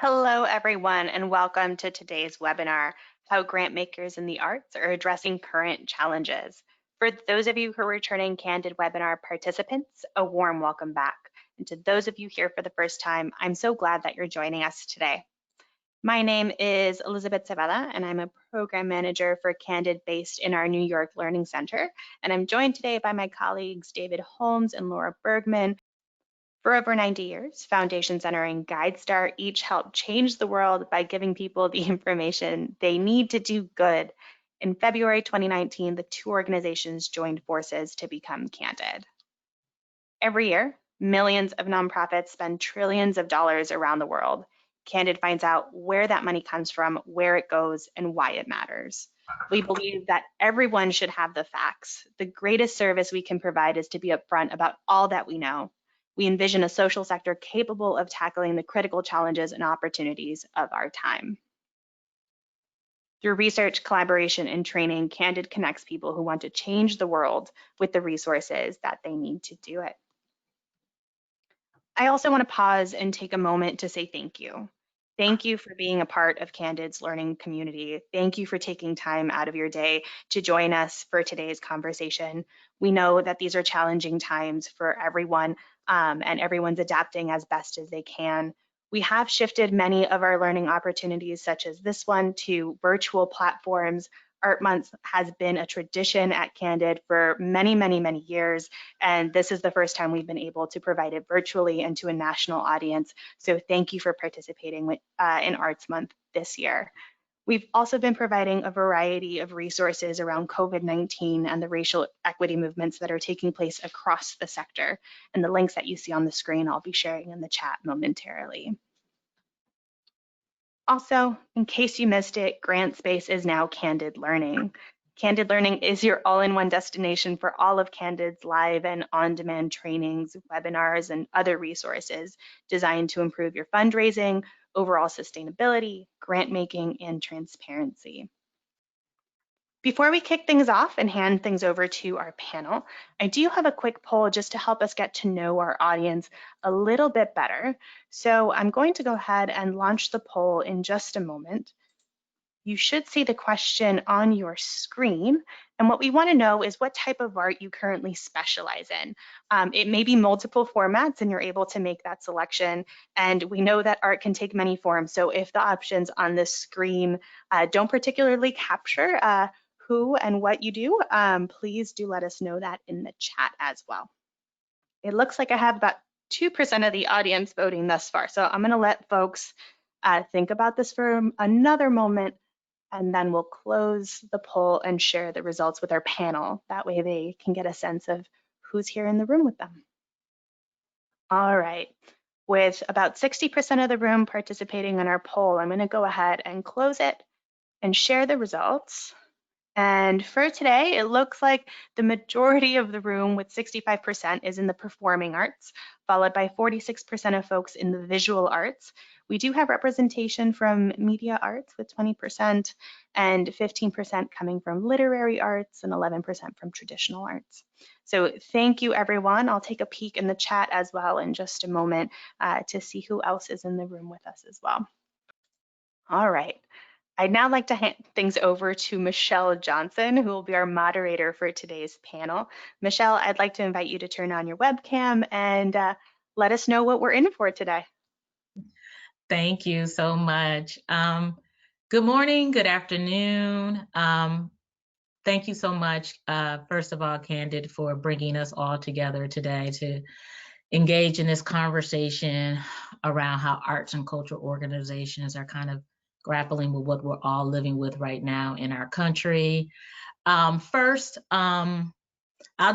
Hello, everyone, and welcome to today's webinar, How Grantmakers in the Arts are Addressing Current Challenges. For those of you who are returning Candid webinar participants, a warm welcome back. And to those of you here for the first time, I'm so glad that you're joining us today. My name is Elizabeth Zavala, and I'm a program manager for Candid based in our New York Learning Center. And I'm joined today by my colleagues, David Holmes and Laura Bergman. For over 90 years, Foundation Center and GuideStar each help change the world by giving people the information they need to do good. In February 2019, the two organizations joined forces to become Candid. Every year, millions of nonprofits spend trillions of dollars around the world. Candid finds out where that money comes from, where it goes, and why it matters. We believe that everyone should have the facts. The greatest service we can provide is to be upfront about all that we know. We envision a social sector capable of tackling the critical challenges and opportunities of our time. Through research, collaboration, and training, Candid connects people who want to change the world with the resources that they need to do it. I also want to pause and take a moment to say thank you. Thank you for being a part of Candid's learning community. Thank you for taking time out of your day to join us for today's conversation. We know that these are challenging times for everyone, and everyone's adapting as best as they can. We have shifted many of our learning opportunities, such as this one, to virtual platforms. Art Month has been a tradition at Candid for many, many, many years, and this is the first time we've been able to provide it virtually and to a national audience. So thank you for participating in Arts Month this year. We've also been providing a variety of resources around COVID-19 and the racial equity movements that are taking place across the sector. And the links that you see on the screen, I'll be sharing in the chat momentarily. Also, in case you missed it, GrantSpace is now Candid Learning. Candid Learning is your all-in-one destination for all of Candid's live and on-demand trainings, webinars, and other resources designed to improve your fundraising, overall sustainability, grant making, and transparency. Before we kick things off and hand things over to our panel, I do have a quick poll just to help us get to know our audience a little bit better. So I'm going to go ahead and launch the poll in just a moment. You should see the question on your screen. And what we want to know is what type of art you currently specialize in. It may be multiple formats and you're able to make that selection. And we know that art can take many forms. So if the options on this screen don't particularly capture who and what you do, please do let us know that in the chat as well. It looks like I have about 2% of the audience voting thus far. So I'm going to let folks think about this for another moment, and then we'll close the poll and share the results with our panel. That way they can get a sense of who's here in the room with them. All right, with about 60% of the room participating in our poll, I'm going to go ahead and close it and share the results. And for today, it looks like the majority of the room with 65% is in the performing arts, followed by 46% of folks in the visual arts. We do have representation from media arts with 20% and 15% coming from literary arts and 11% from traditional arts. So thank you, everyone. I'll take a peek in the chat as well in just a moment to see who else is in the room with us as well. All right. I'd now like to hand things over to Michelle Johnson, who will be our moderator for today's panel. Michelle, I'd like to invite you to turn on your webcam and let us know what we're in for today. Thank you so much. Good morning, good afternoon. Thank you so much, first of all, Candid, for bringing us all together today to engage in this conversation around how arts and cultural organizations are kind of grappling with what we're all living with right now in our country. First, I'll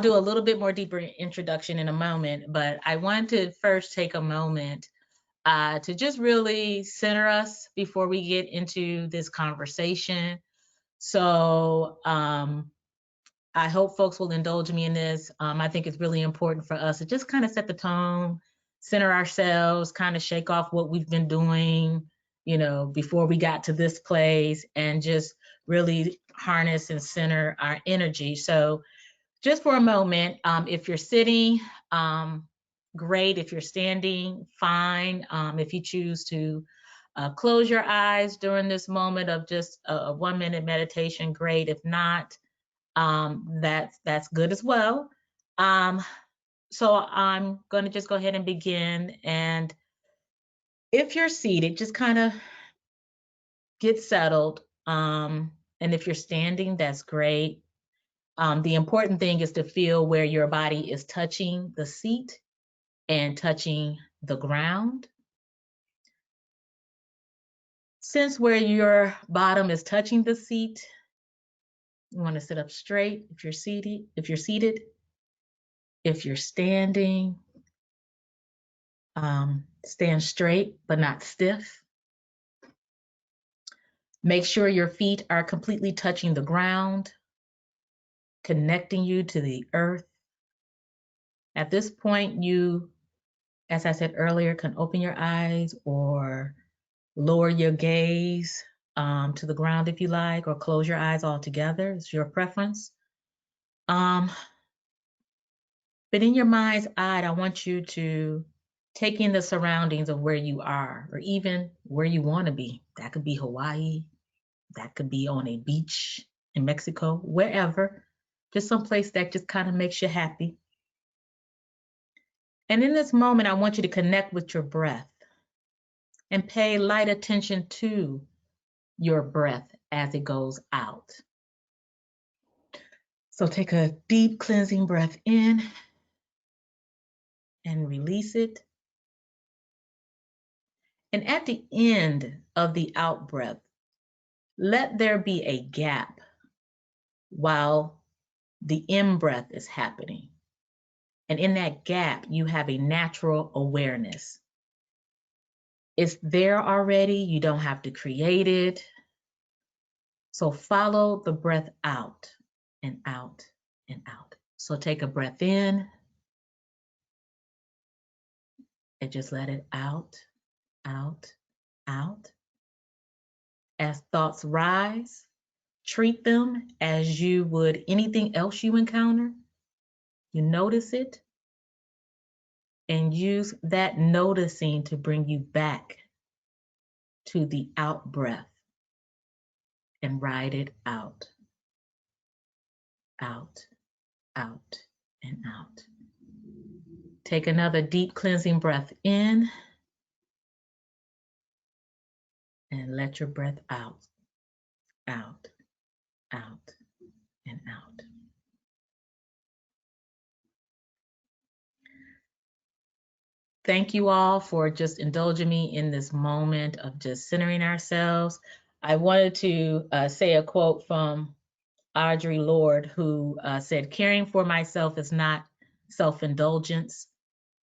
do a little bit more deeper introduction in a moment, but I want to first take a moment to just really center us before we get into this conversation. So I hope folks will indulge me in this. I think it's really important for us to just kind of set the tone, center ourselves, kind of shake off what we've been doing, you know, before we got to this place, and just really harness and center our energy. So just for a moment, if you're sitting, great. If you're standing, fine. If you choose to close your eyes during this moment of just a 1-minute meditation, great. If not, that's good as well. So I'm going to just go ahead and begin. And if you're seated, just kind of get settled. And if you're standing, that's great. The important thing is to feel where your body is touching the seat and touching the ground. Since where your bottom is touching the seat, you want to sit up straight if you're seated. If you're standing, stand straight but not stiff. Make sure your feet are completely touching the ground, connecting you to the earth. At this point, you, as I said earlier, can open your eyes or lower your gaze to the ground if you like, or close your eyes altogether. It's your preference. But in your mind's eye, I want you to take in the surroundings of where you are, or even where you want to be. That could be Hawaii. That could be on a beach in Mexico, wherever. Just someplace that just kind of makes you happy. And in this moment, I want you to connect with your breath and pay light attention to your breath as it goes out. So take a deep cleansing breath in and release it. And at the end of the out breath, let there be a gap while the in breath is happening. And in that gap, you have a natural awareness. It's there already. You don't have to create it. So follow the breath out and out and out. So take a breath in and just let it out, out, out. As thoughts rise, treat them as you would anything else you encounter. You notice it and use that noticing to bring you back to the out breath and ride it out, out, out, and out. Take another deep cleansing breath in and let your breath out, out, out, and out. Thank you all for just indulging me in this moment of just centering ourselves. I wanted to say a quote from Audre Lorde, who said, "Caring for myself is not self-indulgence,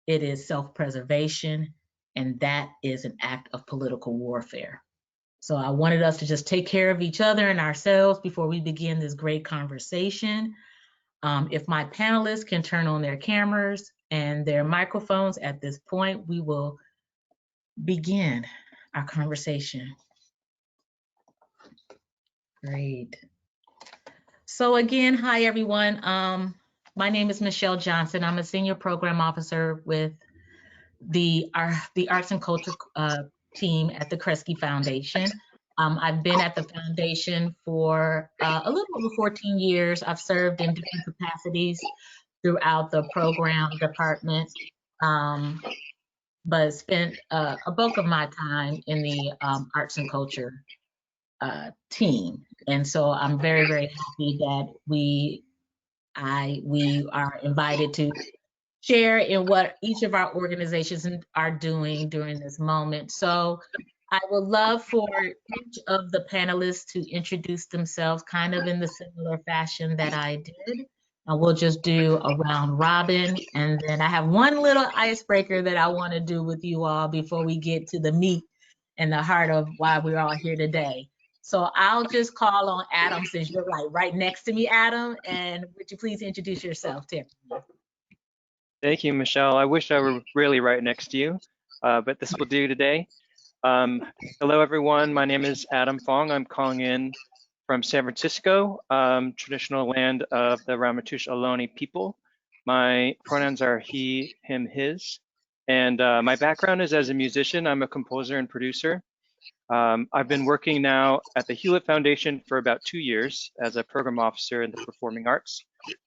it is self-preservation, and that is an act of political warfare." So I wanted us to just take care of each other and ourselves before we begin this great conversation. If my panelists can turn on their cameras and their microphones at this point, we will begin our conversation. Great. So again, hi everyone. My name is Michelle Johnson. I'm a senior program officer with the Arts and Culture team at the Kresge Foundation. I've been at the foundation for a little over 14 years. I've served in different capacities throughout the program department, but spent a bulk of my time in the arts and culture team. And so I'm very, very happy that we are invited to share in what each of our organizations are doing during this moment. So I would love for each of the panelists to introduce themselves kind of in the similar fashion that I did. And we'll just do a round robin. And then I have one little icebreaker that I want to do with you all before we get to the meat and the heart of why we're all here today. So I'll just call on Adam, since you're like right next to me, Adam. And would you please introduce yourself to everyone? Thank you, Michelle. I wish I were really right next to you, but this will do today. Hello, everyone. My name is Adam Fong. I'm calling in from San Francisco, traditional land of the Ramaytush Ohlone people. My pronouns are he, him, his. And my background is as a musician. I'm a composer and producer. I've been working now at the Hewlett Foundation for about 2 years as a program officer in the performing arts.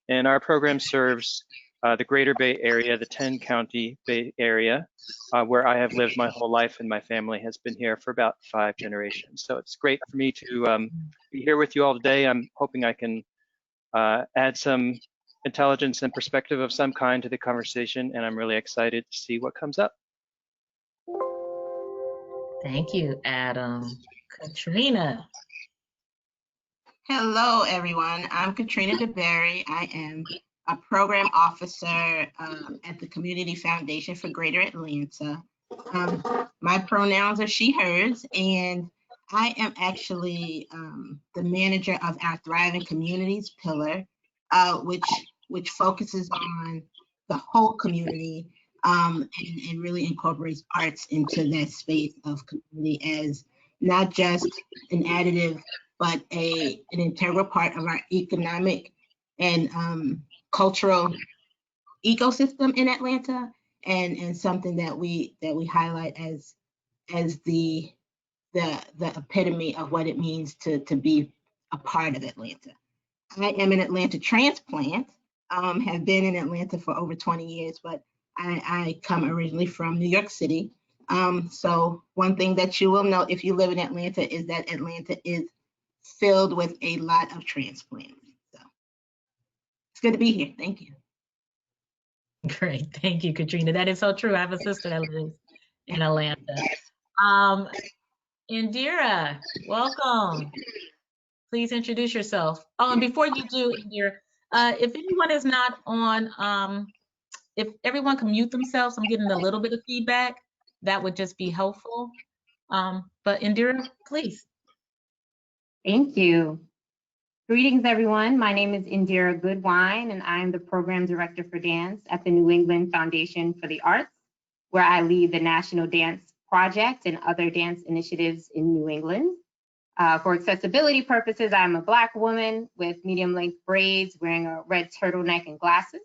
And our program serves the Greater Bay Area, the 10-county Bay Area, where I have lived my whole life, and my family has been here for about 5 generations. So it's great for me to be here with you all today. I'm hoping I can add some intelligence and perspective of some kind to the conversation, and I'm really excited to see what comes up. Thank you, Adam. Katrina. Hello, everyone. I'm Katrina DeBerry. I am a program officer at the Community Foundation for Greater Atlanta. My pronouns are she, hers, and I am actually the manager of our Thriving Communities pillar, which focuses on the whole community and really incorporates arts into that space of community as not just an additive, but an integral part of our economic and cultural ecosystem in Atlanta, and something that we highlight as the epitome of what it means to be a part of Atlanta. I am an Atlanta transplant, have been in Atlanta for over 20 years, but I come originally from New York City. So one thing that you will know if you live in Atlanta is that Atlanta is filled with a lot of transplants. So it's good to be here. Thank you. Great. Thank you, Katrina. That is so true. I have a sister that lives in Atlanta. Indira, welcome. Please introduce yourself. Oh, and before you do, Indira, if anyone is not on, if everyone can mute themselves, I'm getting a little bit of feedback. That would just be helpful. But Indira, please. Thank you. Greetings, everyone. My name is Indira Goodwine, and I'm the Program Director for Dance at the New England Foundation for the Arts, where I lead the National Dance Project and other dance initiatives in New England. For accessibility purposes, I'm a Black woman with medium-length braids, wearing a red turtleneck and glasses.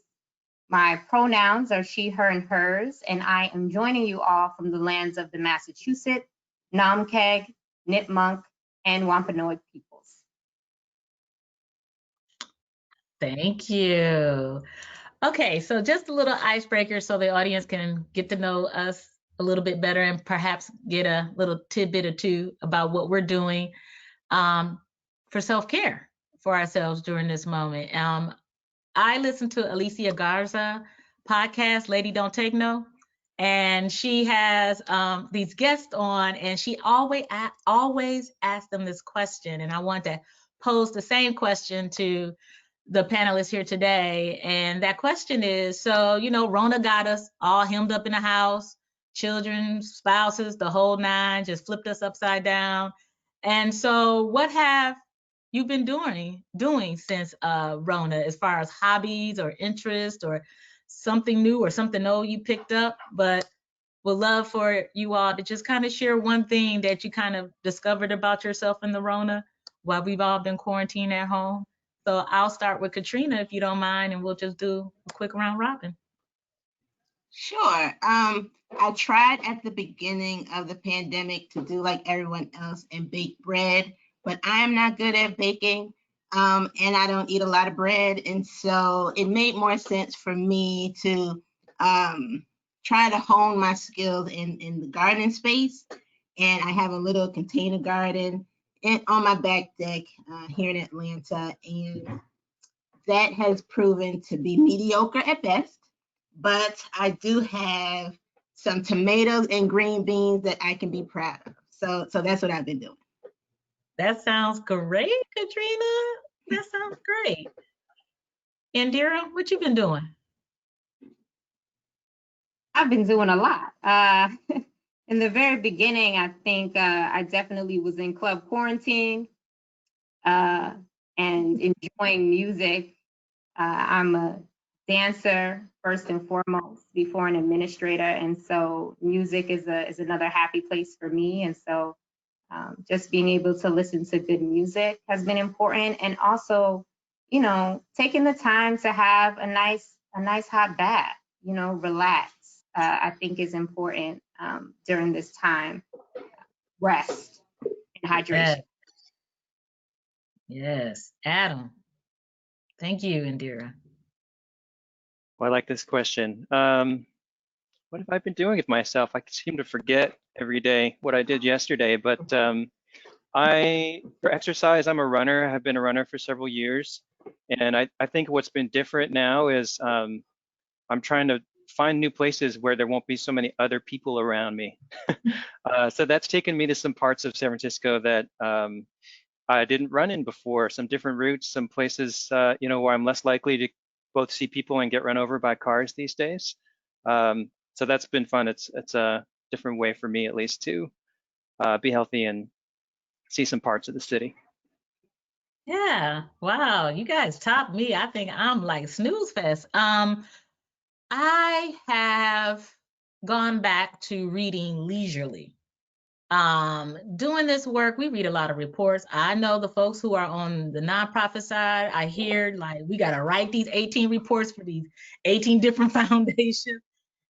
My pronouns are she, her, and hers, and I am joining you all from the lands of the Massachusetts, Namkeg, Nipmuc, and Wampanoag peoples. Thank you. Okay, so just a little icebreaker so the audience can get to know us a little bit better and perhaps get a little tidbit or two about what we're doing for self-care for ourselves during this moment. I listened to Alicia Garza podcast, Lady Don't Take No, and she has these guests on, and she always asks them this question, and I want to pose the same question to the panelists here today. And that question is, so, you know, Rona got us all hemmed up in the house, children, spouses, the whole nine, just flipped us upside down. And so what have you been doing since Rona, as far as hobbies or interests or something new or something old you picked up? But would love for you all to just kind of share one thing that you kind of discovered about yourself in the Rona while we've all been quarantined at home. So I'll start with Katrina, if you don't mind, and we'll just do a quick round robin. Sure. I tried at the beginning of the pandemic to do like everyone else and bake bread, but I am not good at baking, and I don't eat a lot of bread. And so it made more sense for me to try to hone my skills in the gardening space. And I have a little container garden on my back deck here in Atlanta, and that has proven to be mediocre at best, but I do have some tomatoes and green beans that I can be proud of. So that's what I've been doing. That sounds great, Katrina. That sounds great. Indira, what you been doing? I've been doing a lot. In the very beginning, I think I definitely was in club quarantine and enjoying music. I'm a dancer first and foremost before an administrator, and so music is another happy place for me. And so just being able to listen to good music has been important, and also, you know, taking the time to have a nice hot bath, you know, relax. I think is important during this time. rest, and hydration. Yes. Adam. Thank you, Indira. Well, I like this question. What have I been doing with myself? I seem to forget every day what I did yesterday, but for exercise, I'm a runner. I've been a runner for several years. And I think what's been different now is I'm trying to find new places where there won't be so many other people around me. So that's taken me to some parts of San Francisco that I didn't run in before, some different routes, some places, where I'm less likely to both see people and get run over by cars these days. So that's been fun. It's a different way for me, at least, to be healthy and see some parts of the city. Yeah. Wow. You guys topped me. I think I'm like snooze fest. I have gone back to reading leisurely. Doing this work, we read a lot of reports. I know the folks who are on the nonprofit side, I hear like we got to write these 18 reports for these 18 different foundations.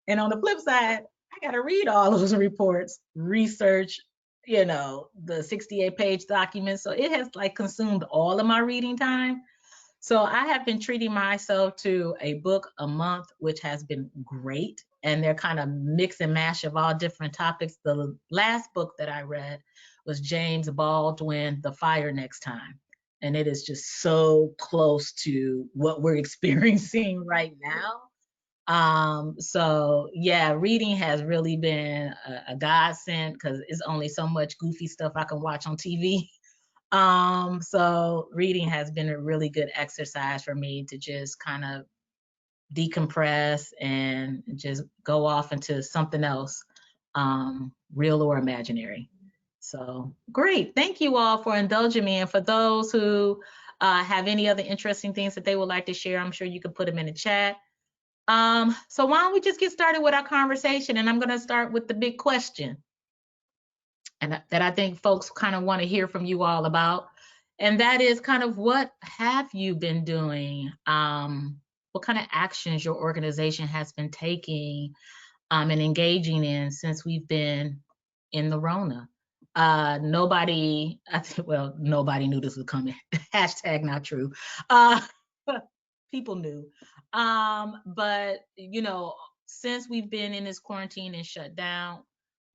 And on the flip side, I got to read all those reports, research, the 68-page document. So it has like consumed all of my reading time. So I have been treating myself to a book a month, which has been great. And they're kind of mix and mash of all different topics. The last book that I read was James Baldwin, The Fire Next Time. And it is just so close to what we're experiencing right now. So yeah, reading has really been a godsend because it's only so much goofy stuff I can watch on TV. So reading has been a really good exercise for me to just kind of decompress and just go off into something else, real or imaginary. So great. Thank you all for indulging me. And for those who have any other interesting things that they would like to share, I'm sure you can put them in the chat. So why don't we just get started with our conversation? And I'm going to start with the big question, and that I think folks kind of want to hear from you all about. And that is kind of what have you been doing? What kind of actions your organization has been taking and engaging in since we've been in the Rona? Nobody knew this was coming. Hashtag not true. People knew. But, since we've been in this quarantine and shut down,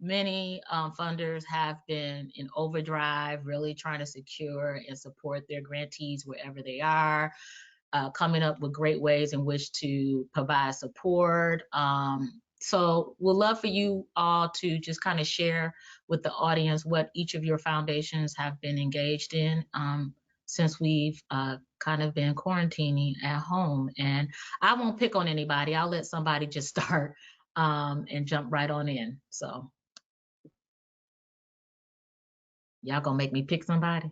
many funders have been in overdrive, really trying to secure and support their grantees wherever they are, coming up with great ways in which to provide support. So we'd love for you all to just kind of share with the audience what each of your foundations have been engaged in since we've kind of been quarantining at home. And I won't pick on anybody. I'll let somebody just start and jump right on in. So y'all gonna make me pick somebody?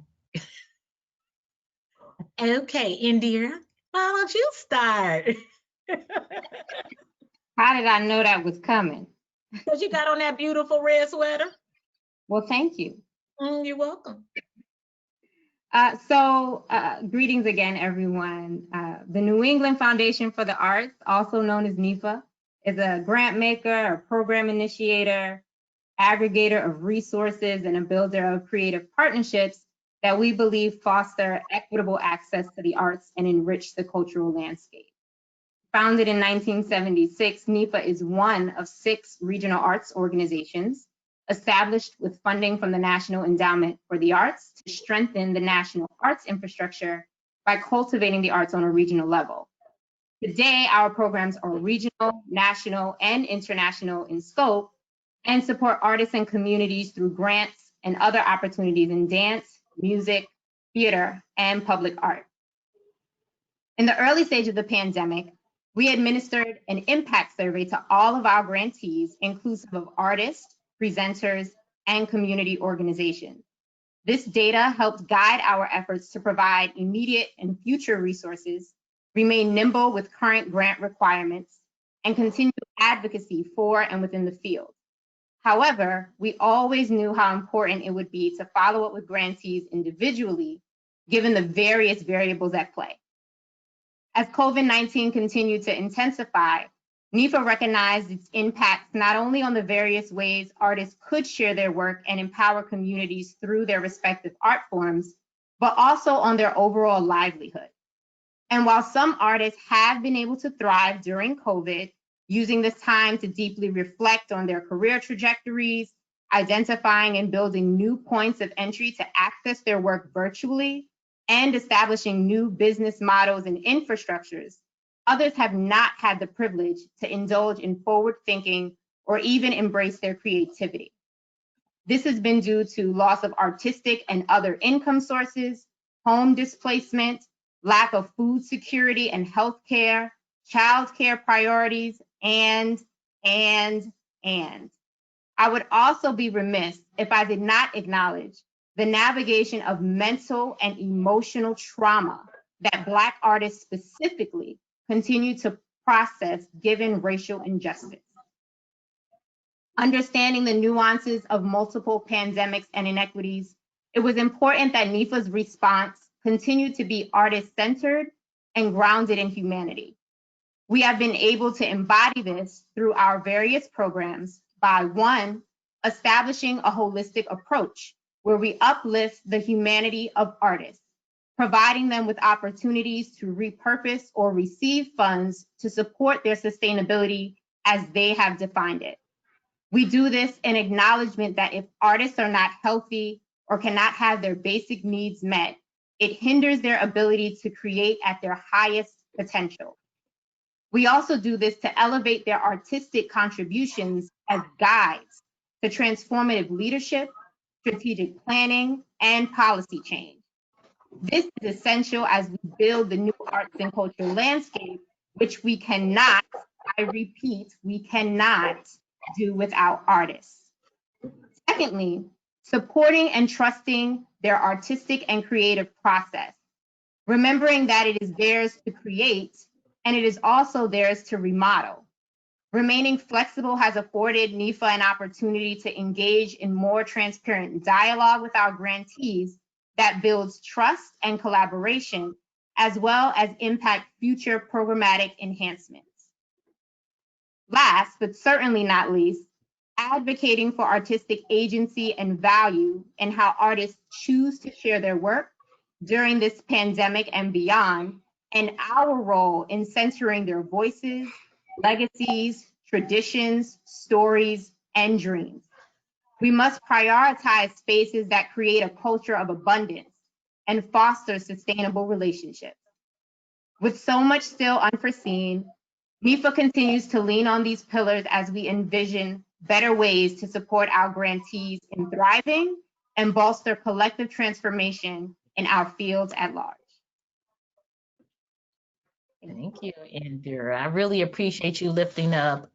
Okay, Indira, why don't you start? How did I know that was coming? Because you got on that beautiful red sweater. Well, thank you. You're welcome. Greetings again, everyone. The New England Foundation for the Arts, also known as NEFA, is a grant maker, a program initiator, aggregator of resources, and a builder of creative partnerships that we believe foster equitable access to the arts and enrich the cultural landscape. Founded in 1976, NEFA is one of 6 regional arts organizations established with funding from the National Endowment for the Arts to strengthen the national arts infrastructure by cultivating the arts on a regional level. Today, our programs are regional, national, and international in scope and support artists and communities through grants and other opportunities in dance, music, theater, and public art. In the early stage of the pandemic, we administered an impact survey to all of our grantees, inclusive of artists, presenters, and community organizations. This data helped guide our efforts to provide immediate and future resources, remain nimble with current grant requirements, and continue advocacy for and within the field. However, we always knew how important it would be to follow up with grantees individually, given the various variables at play. As COVID-19 continued to intensify, NEFA recognized its impacts not only on the various ways artists could share their work and empower communities through their respective art forms, but also on their overall livelihood. And while some artists have been able to thrive during COVID, using this time to deeply reflect on their career trajectories, identifying and building new points of entry to access their work virtually, and establishing new business models and infrastructures, others have not had the privilege to indulge in forward thinking or even embrace their creativity. This has been due to loss of artistic and other income sources, home displacement, lack of food security and health care, child care priorities, and. I would also be remiss if I did not acknowledge the navigation of mental and emotional trauma that Black artists specifically continue to process given racial injustice. Understanding the nuances of multiple pandemics and inequities, it was important that NEFA's response continued to be artist-centered and grounded in humanity. We have been able to embody this through our various programs by, one, establishing a holistic approach where we uplift the humanity of artists, providing them with opportunities to repurpose or receive funds to support their sustainability as they have defined it. We do this in acknowledgement that if artists are not healthy or cannot have their basic needs met, it hinders their ability to create at their highest potential. We also do this to elevate their artistic contributions as guides to transformative leadership, strategic planning, and policy change. This is essential as we build the new arts and culture landscape, which we cannot, I repeat, we cannot do without artists. Secondly, supporting and trusting their artistic and creative process, remembering that it is theirs to create and it is also theirs to remodel. Remaining flexible has afforded NEFA an opportunity to engage in more transparent dialogue with our grantees that builds trust and collaboration, as well as impact future programmatic enhancements. Last, but certainly not least, advocating for artistic agency and value in how artists choose to share their work during this pandemic and beyond, and our role in centering their voices, legacies, traditions, stories, and dreams. We must prioritize spaces that create a culture of abundance and foster sustainable relationships. With so much still unforeseen, NEFA continues to lean on these pillars as we envision better ways to support our grantees in thriving and bolster collective transformation in our fields at large. Thank you, Indira. I really appreciate you lifting up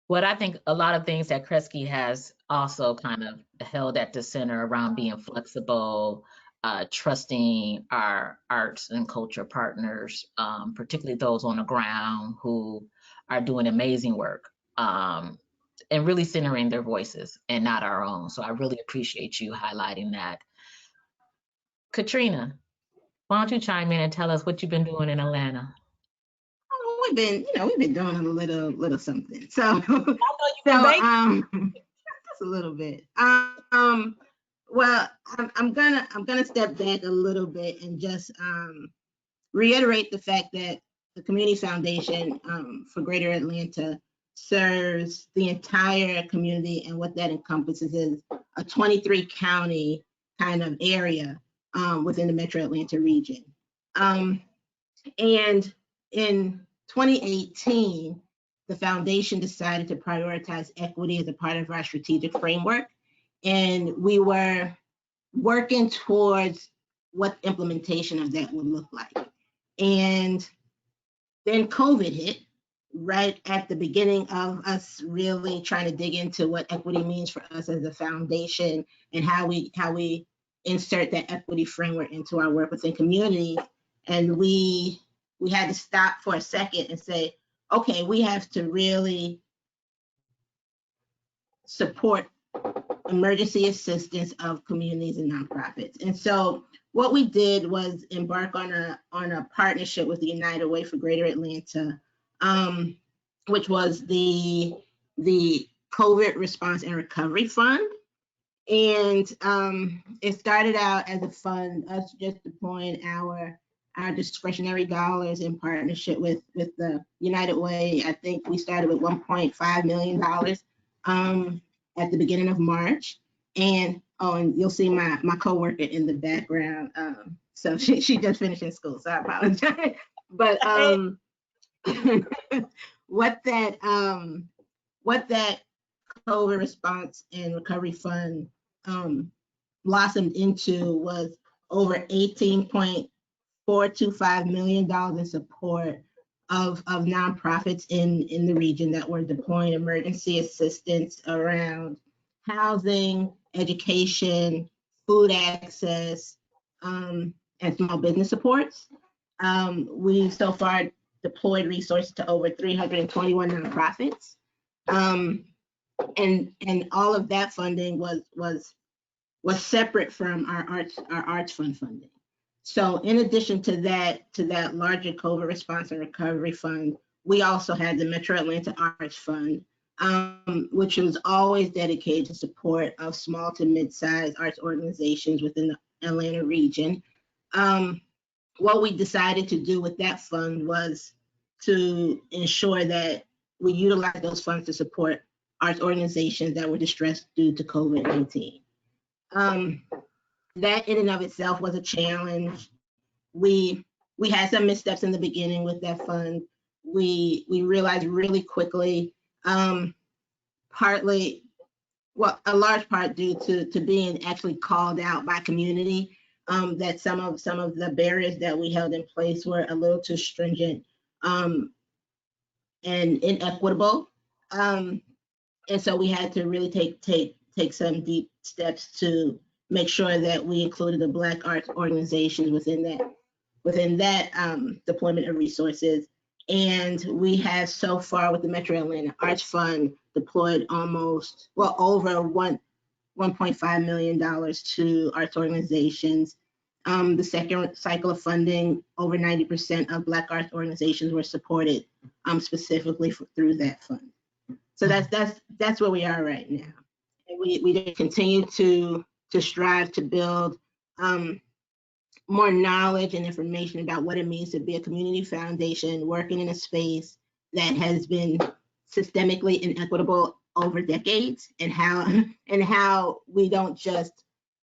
what I think a lot of things that Kresge has also kind of held at the center around being flexible, trusting our arts and culture partners, particularly those on the ground who are doing amazing work, and really centering their voices and not our own. So I really appreciate you highlighting that. Katrina, why don't you chime in and tell us what you've been doing in Atlanta? We've been doing a little something. So, just a little bit. Well, I'm gonna step back a little bit and just reiterate the fact that the Community Foundation for Greater Atlanta serves the entire community, and what that encompasses is a 23 county kind of area within the Metro Atlanta region. And in 2018, the foundation decided to prioritize equity as a part of our strategic framework. And we were working towards what implementation of that would look like. And then COVID hit right at the beginning of us really trying to dig into what equity means for us as a foundation and how we insert that equity framework into our work within communities. And we had to stop for a second and say, okay, we have to really support emergency assistance of communities and nonprofits. And so what we did was embark on a partnership with the United Way for Greater Atlanta which was the COVID Response and Recovery Fund. And it started out as a fund, us just deploying our discretionary dollars in partnership with the United Way. I think we started with $1.5 million at the beginning of March. And and you'll see my coworker in the background. So she just finished in school, so I apologize. But what that COVID Response and Recovery Fund blossomed into was over $18.425 million in support of nonprofits in the region that were deploying emergency assistance around housing, education, food access, and small business supports. We've so far deployed resources to over 321 nonprofits. And all of that funding was separate from our arts fund funding. So in addition to that larger COVID Response and Recovery Fund, we also had the Metro Atlanta Arts Fund, which was always dedicated to support of small to mid-sized arts organizations within the Atlanta region. What we decided to do with that fund was to ensure that we utilize those funds to support arts organizations that were distressed due to COVID-19. That in and of itself was a challenge. We had some missteps in the beginning with that fund. We realized really quickly, a large part due to being actually called out by community, that some of the barriers that we held in place were a little too stringent and inequitable. And so we had to really take some deep steps to make sure that we included the Black arts organizations within that deployment of resources. And we have so far with the Metro Atlanta Arts Fund deployed over $1.5 million to arts organizations. The second cycle of funding, over 90% of Black arts organizations were supported specifically through that fund. So that's where we are right now. And we continue to strive to build more knowledge and information about what it means to be a community foundation working in a space that has been systemically inequitable over decades, and how we don't just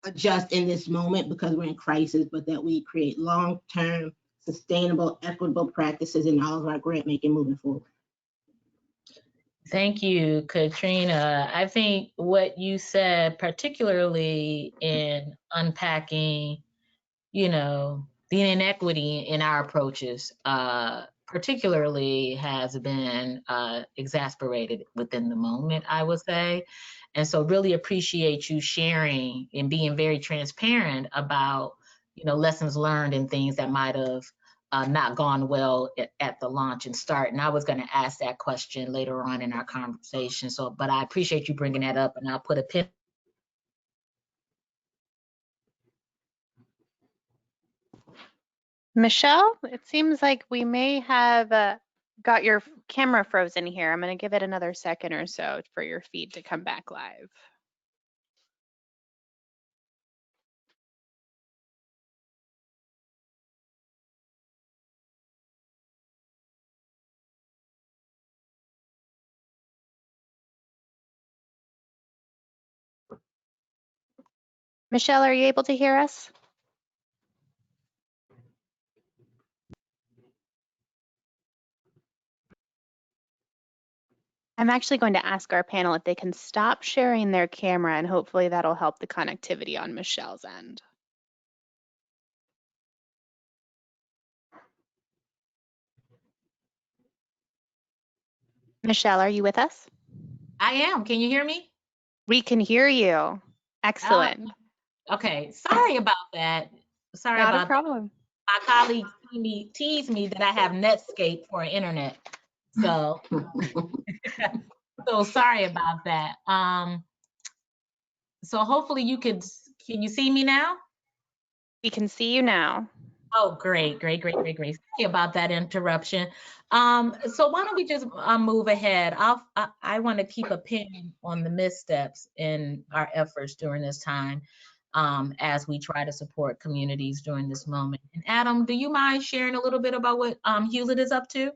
adjust in this moment because we're in crisis, but that we create long-term, sustainable, equitable practices in all of our grant making moving forward. Thank you, Katrina. I think what you said, particularly in unpacking, the inequity in our approaches, particularly has been exasperated within the moment, I would say. And so really appreciate you sharing and being very transparent about, lessons learned and things that might have not gone well at the launch and start. And I was going to ask that question later on in our conversation. So, but I appreciate you bringing that up, and I'll put a pin. Michelle, it seems like we may have got your camera frozen here. I'm going to give it another second or so for your feed to come back live. Michelle, are you able to hear us? I'm actually going to ask our panel if they can stop sharing their camera, and hopefully that'll help the connectivity on Michelle's end. Michelle, are you with us? I am. Can you hear me? We can hear you. Excellent. Okay. Sorry about that. Sorry Not about a problem. My colleagues tease me that I have Netscape for internet. So, so sorry about that. So hopefully can you see me now? We can see you now. Oh, great. Sorry about that interruption. So why don't we just move ahead? I want to keep a pin on the missteps in our efforts during this time, as we try to support communities during this moment. And Adam, do you mind sharing a little bit about what Hewlett is up to?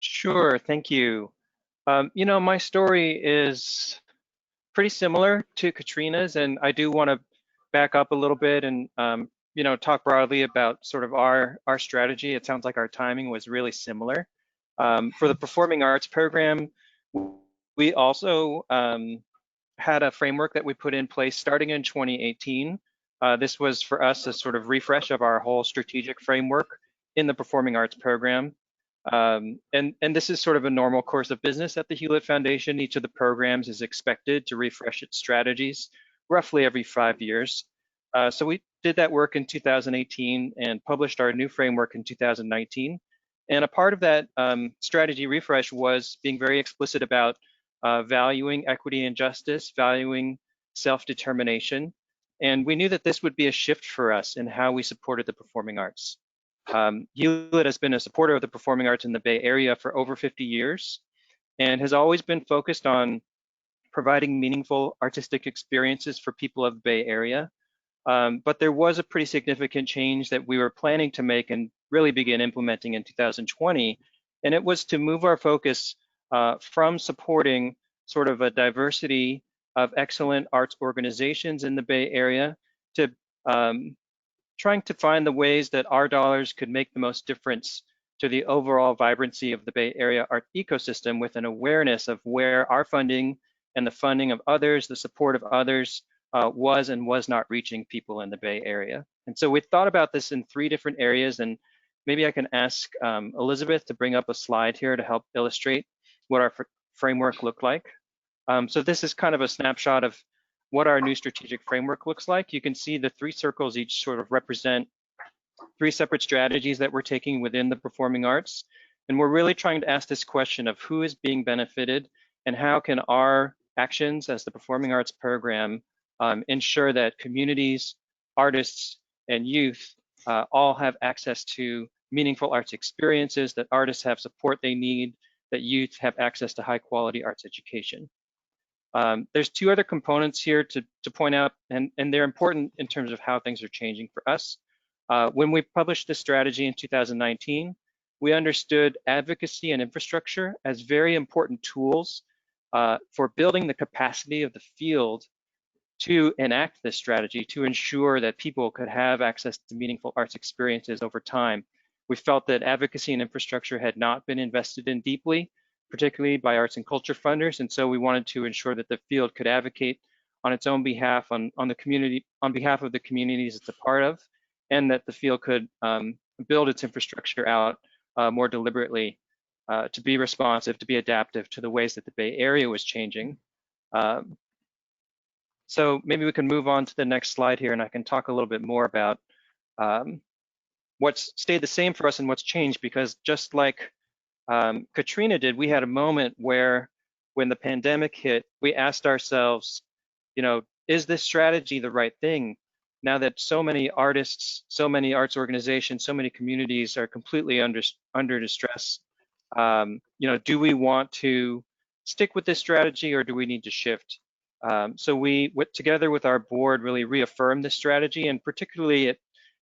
Sure, thank you. You know, my story is pretty similar to Katrina's, and I do want to back up a little bit and you know, talk broadly about sort of our strategy. It sounds like our timing was really similar. For the performing arts program, we also had a framework that we put in place starting in 2018. This was for us a sort of refresh of our whole strategic framework in the performing arts program. And this is sort of a normal course of business at the Hewlett Foundation. Each of the programs is expected to refresh its strategies roughly every 5 years. So we did that work in 2018 and published our new framework in 2019. And a part of that strategy refresh was being very explicit about valuing equity and justice, valuing self-determination. And we knew that this would be a shift for us in how we supported the performing arts. Hewlett has been a supporter of the performing arts in the Bay Area for over 50 years and has always been focused on providing meaningful artistic experiences for people of the Bay Area. But there was a pretty significant change that we were planning to make and really begin implementing in 2020. And it was to move our focus from supporting sort of a diversity of excellent arts organizations in the Bay Area to trying to find the ways that our dollars could make the most difference to the overall vibrancy of the Bay Area art ecosystem, with an awareness of where our funding and the funding of others, the support of others, was and was not reaching people in the Bay Area. And so we thought about this in 3 different areas, and maybe I can ask Elizabeth to bring up a slide here to help illustrate what our framework looked like. So this is kind of a snapshot of what our new strategic framework looks like. You can see the 3 circles each sort of represent 3 separate strategies that we're taking within the performing arts. And we're really trying to ask this question of who is being benefited and how can our actions as the performing arts program ensure that communities, artists, and youth all have access to meaningful arts experiences, that artists have support they need, that youth have access to high quality arts education. There's 2 other components here to point out, and they're important in terms of how things are changing for us. When we published this strategy in 2019, we understood advocacy and infrastructure as very important tools for building the capacity of the field to enact this strategy, to ensure that people could have access to meaningful arts experiences over time. We felt that advocacy and infrastructure had not been invested in deeply, particularly by arts and culture funders, and so we wanted to ensure that the field could advocate on its own behalf, on behalf of the communities it's a part of, and that the field could build its infrastructure out more deliberately to be responsive, to be adaptive to the ways that the Bay Area was changing. So maybe we can move on to the next slide here, and I can talk a little bit more about what's stayed the same for us and what's changed, because just like Katrina did, we had a moment where when the pandemic hit, we asked ourselves, you know, is this strategy the right thing? Now that so many artists, so many arts organizations, so many communities are completely under distress, you know, do we want to stick with this strategy or do we need to shift? So we, together with our board, really reaffirmed this strategy, and particularly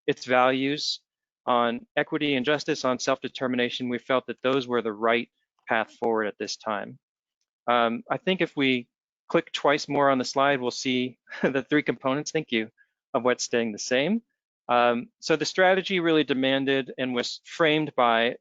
its values on equity and justice, on self-determination. We felt that those were the right path forward at this time. I think if we click twice more on the slide, we'll see the 3 components, thank you, of what's staying the same. So the strategy really demanded and was framed by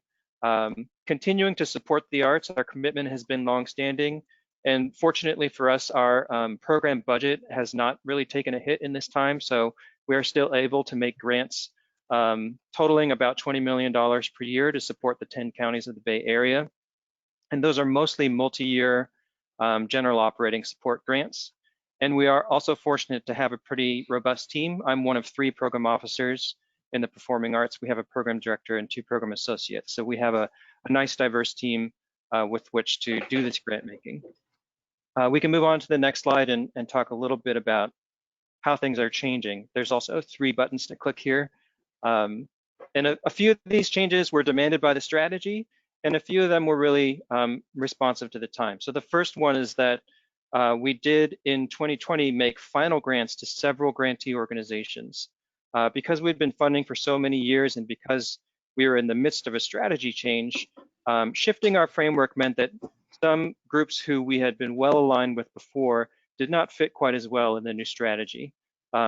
continuing to support the arts. Our commitment has been longstanding, and fortunately for us, our program budget has not really taken a hit in this time, so we are still able to make grants totaling about $20 million per year to support the 10 counties of the Bay Area. And those are mostly multi-year general operating support grants. And we are also fortunate to have a pretty robust team. I'm one of 3 program officers in the performing arts. We have a program director and 2 program associates. So we have a nice diverse team with which to do this grant making. We can move on to the next slide and talk a little bit about how things are changing. There's also 3 buttons to click here. And a few of these changes were demanded by the strategy, and a few of them were really responsive to the time. So the first one is that we did in 2020 make final grants to several grantee organizations. Because we'd been funding for so many years and because we were in the midst of a strategy change, shifting our framework meant that some groups who we had been well aligned with before did not fit quite as well in the new strategy.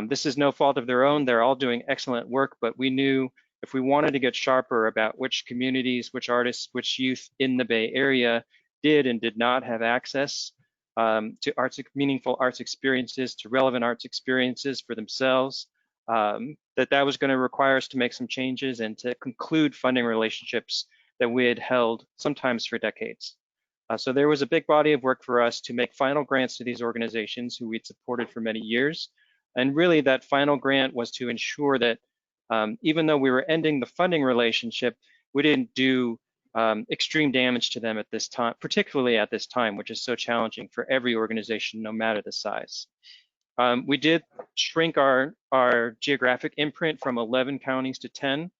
This is no fault of their own. They're all doing excellent work, but we knew if we wanted to get sharper about which communities, which artists, which youth in the Bay Area did and did not have access to meaningful arts experiences, to relevant arts experiences for themselves, that was going to require us to make some changes and to conclude funding relationships that we had held sometimes for decades. So there was a big body of work for us to make final grants to these organizations who we'd supported for many years. And really that final grant was to ensure that even though we were ending the funding relationship, we didn't do extreme damage to them at this time, particularly at this time, which is so challenging for every organization, no matter the size. We did shrink our geographic imprint from 11 counties to 10.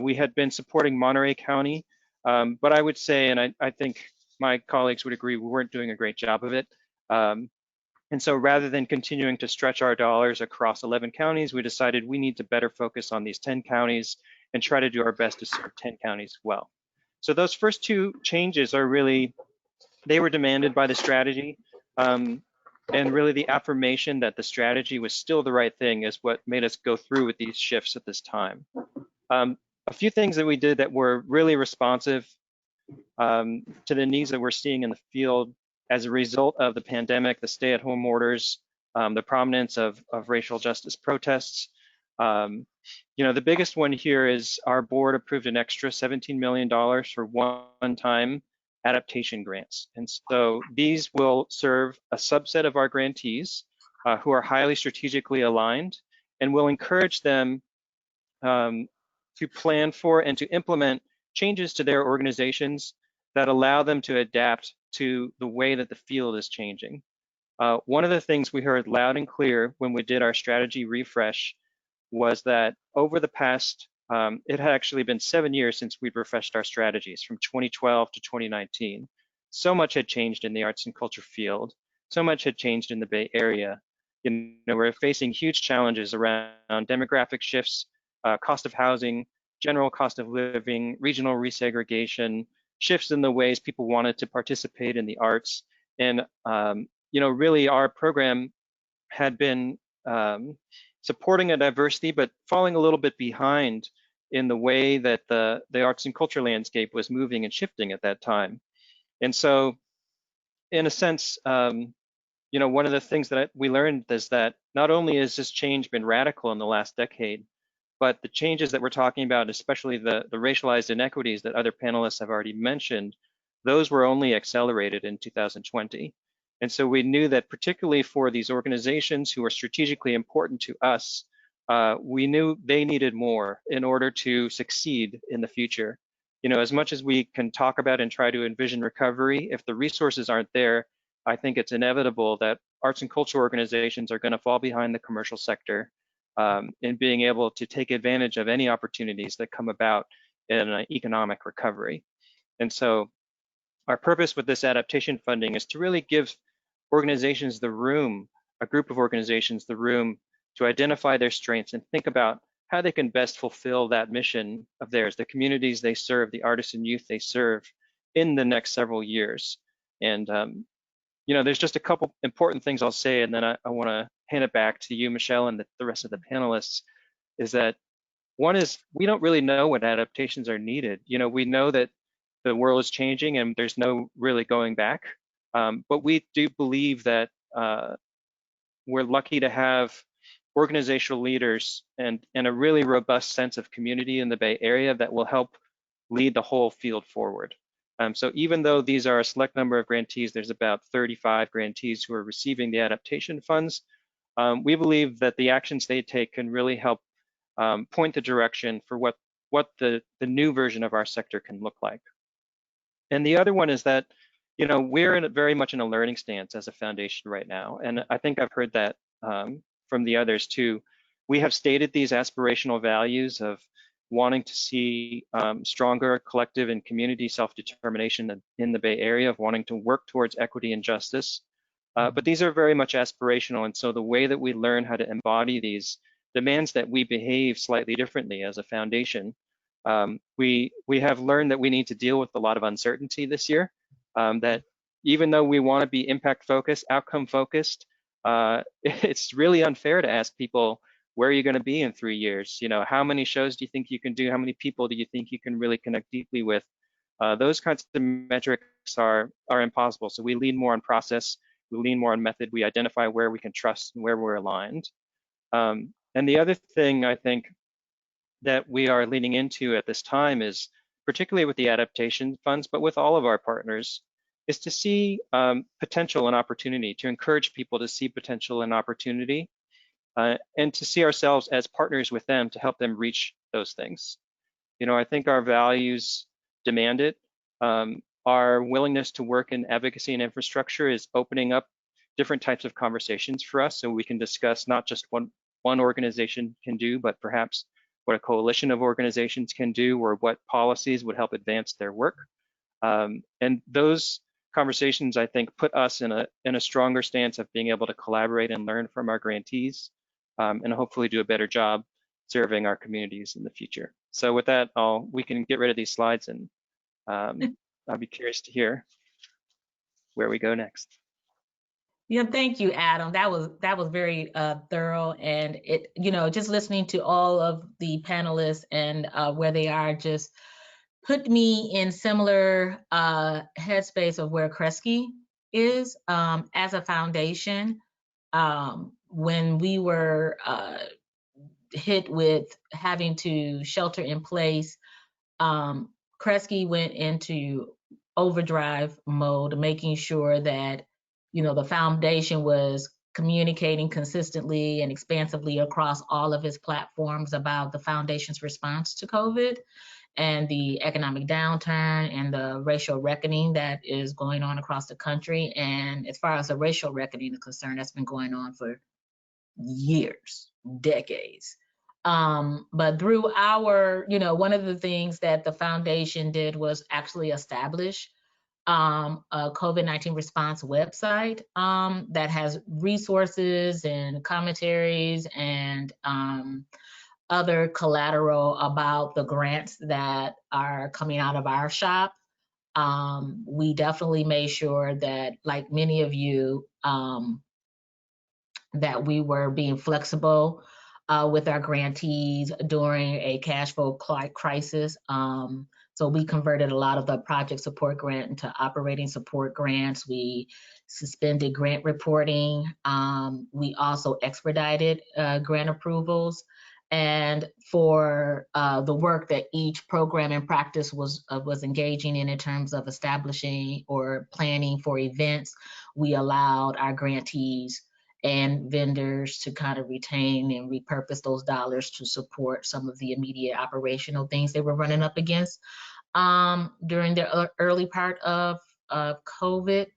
We had been supporting Monterey County, but I would say, and I think my colleagues would agree, we weren't doing a great job of it. And so rather than continuing to stretch our dollars across 11 counties, we decided we need to better focus on these 10 counties and try to do our best to serve 10 counties well. So those first 2 changes are really, they were demanded by the strategy. And really the affirmation that the strategy was still the right thing is what made us go through with these shifts at this time. A few things that we did that were really responsive to the needs that we're seeing in the field as a result of the pandemic, the stay-at-home orders, the prominence of racial justice protests. The biggest one here is our board approved an extra $17 million for one-time adaptation grants. And so these will serve a subset of our grantees who are highly strategically aligned, and will encourage them to plan for and to implement changes to their organizations that allow them to adapt to the way that the field is changing. One of the things we heard loud and clear when we did our strategy refresh was that over the past, it had actually been 7 years since we'd refreshed our strategies from 2012 to 2019. So much had changed in the arts and culture field. So much had changed in the Bay Area. We're facing huge challenges around demographic shifts, cost of housing, general cost of living, regional resegregation, shifts in the ways people wanted to participate in the arts. And, really our program had been supporting a diversity, but falling a little bit behind in the way that the arts and culture landscape was moving and shifting at that time. And so in a sense, one of the things that we learned is that not only has this change been radical in the last decade, but the changes that we're talking about, especially the racialized inequities that other panelists have already mentioned, those were only accelerated in 2020. And so we knew that particularly for these organizations who are strategically important to us, we knew they needed more in order to succeed in the future. As much as we can talk about and try to envision recovery, if the resources aren't there, I think it's inevitable that arts and culture organizations are going to fall behind the commercial sector in being able to take advantage of any opportunities that come about in an economic recovery. And so our purpose with this adaptation funding is to really give organizations the room, a group of organizations the room to identify their strengths and think about how they can best fulfill that mission of theirs, the communities they serve, the artists and youth they serve in the next several years. And there's just a couple important things I'll say, and then I want to hand it back to you, Michelle, and the rest of the panelists, is that one is we don't really know what adaptations are needed. We know that the world is changing and there's no really going back, but we do believe that we're lucky to have organizational leaders and a really robust sense of community in the Bay Area that will help lead the whole field forward. So even though these are a select number of grantees, there's about 35 grantees who are receiving the adaptation funds. We believe that the actions they take can really help point the direction for what the new version of our sector can look like. And the other one is that, we're very much in a learning stance as a foundation right now. And I think I've heard that from the others too. We have stated these aspirational values of wanting to see stronger collective and community self-determination in the Bay Area, of wanting to work towards equity and justice. But these are very much aspirational, and so the way that we learn how to embody these demands that we behave slightly differently as a foundation. We have learned that we need to deal with a lot of uncertainty this year, that even though we want to be impact focused, outcome focused, it's really unfair to ask people, where are you going to be in 3 years? You know, how many shows do you think you can do? How many people do you think you can really connect deeply with? Those kinds of metrics are impossible. So we lean more on process, we lean more on method, we identify where we can trust and where we're aligned. And the other thing I think that we are leaning into at this time is, particularly with the adaptation funds, but with all of our partners, is to see potential and opportunity, to encourage people to see potential and opportunity, and to see ourselves as partners with them to help them reach those things. You know, I think our values demand it. Our willingness to work in advocacy and infrastructure is opening up different types of conversations for us, so we can discuss not just one organization can do, but perhaps what a coalition of organizations can do, or what policies would help advance their work. And those conversations, I think, put us in a stronger stance of being able to collaborate and learn from our grantees, and hopefully do a better job serving our communities in the future. So with that, we can get rid of these slides, and I'll be curious to hear where we go next. Yeah, thank you, Adam. That was very thorough, and it, you know, just listening to all of the panelists and where they are just put me in similar headspace of where Kresge is as a foundation. When we were hit with having to shelter in place, Kresge went into overdrive mode, making sure that, you know, the foundation was communicating consistently and expansively across all of its platforms about the foundation's response to COVID and the economic downturn and the racial reckoning that is going on across the country. And as far as the racial reckoning is concerned, that's been going on for years, decades. But through our, you know, one of the things that the foundation did was actually establish a COVID-19 response website that has resources and commentaries and other collateral about the grants that are coming out of our shop. We definitely made sure that, like many of you, that we were being flexible with our grantees during a cash flow crisis. So we converted a lot of the project support grant into operating support grants. We suspended grant reporting. We also expedited grant approvals. And for the work that each program and practice was engaging in terms of establishing or planning for events, we allowed our grantees and vendors to kind of retain and repurpose those dollars to support some of the immediate operational things they were running up against during the early part of COVID.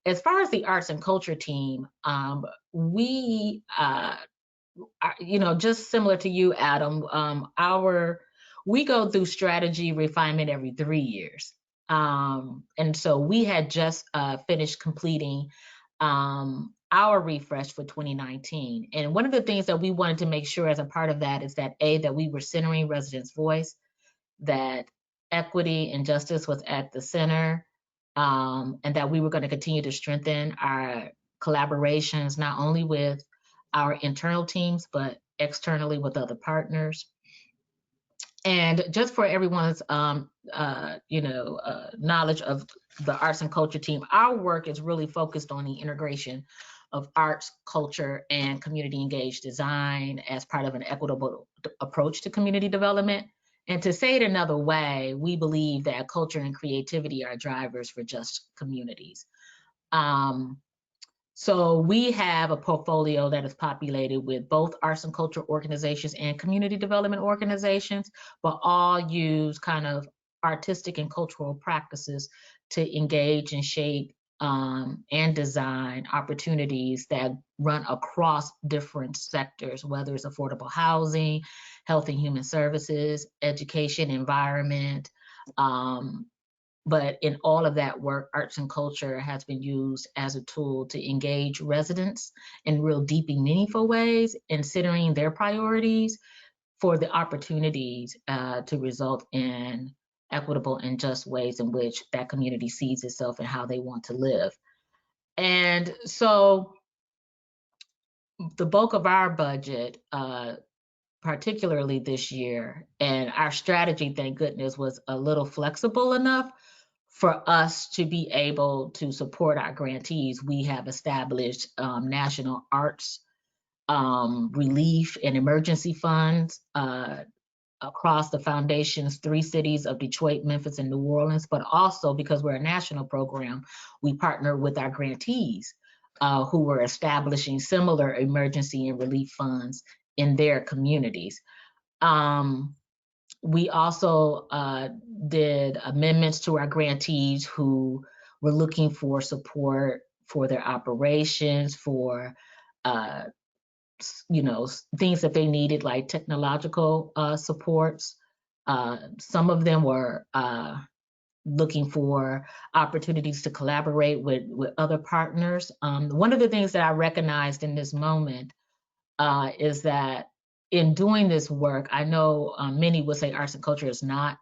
As far as the arts and culture team, we, you know, just similar to you, Adam, we go through strategy refinement every 3 years. And so we had just finished completing our refresh for 2019. And one of the things that we wanted to make sure as a part of that is that, that we were centering residents' voice, that equity and justice was at the center, and that we were going to continue to strengthen our collaborations, not only with our internal teams, but externally with other partners. And just for everyone's knowledge of the arts and culture team, our work is really focused on the integration of arts, culture, and community engaged design as part of an equitable approach to community development. And to say it another way, we believe that culture and creativity are drivers for just communities. So we have a portfolio that is populated with both arts and culture organizations and community development organizations, but all use kind of artistic and cultural practices to engage and shape and design opportunities that run across different sectors, whether it's affordable housing, health and human services, education, environment. But in all of that work, arts and culture has been used as a tool to engage residents in real deep and meaningful ways, considering their priorities for the opportunities to result in equitable and just ways in which that community sees itself and how they want to live. And so the bulk of our budget, particularly this year, and our strategy, thank goodness, was a little flexible enough for us to be able to support our grantees. We have established national arts relief and emergency funds across the foundation's 3 cities of Detroit, Memphis, and New Orleans, but also because we're a national program, we partner with our grantees who were establishing similar emergency and relief funds in their communities. We also did amendments to our grantees who were looking for support for their operations, for things that they needed, like technological supports. Some of them were looking for opportunities to collaborate with other partners. One of the things that I recognized in this moment is that in doing this work, I know many would say arts and culture is not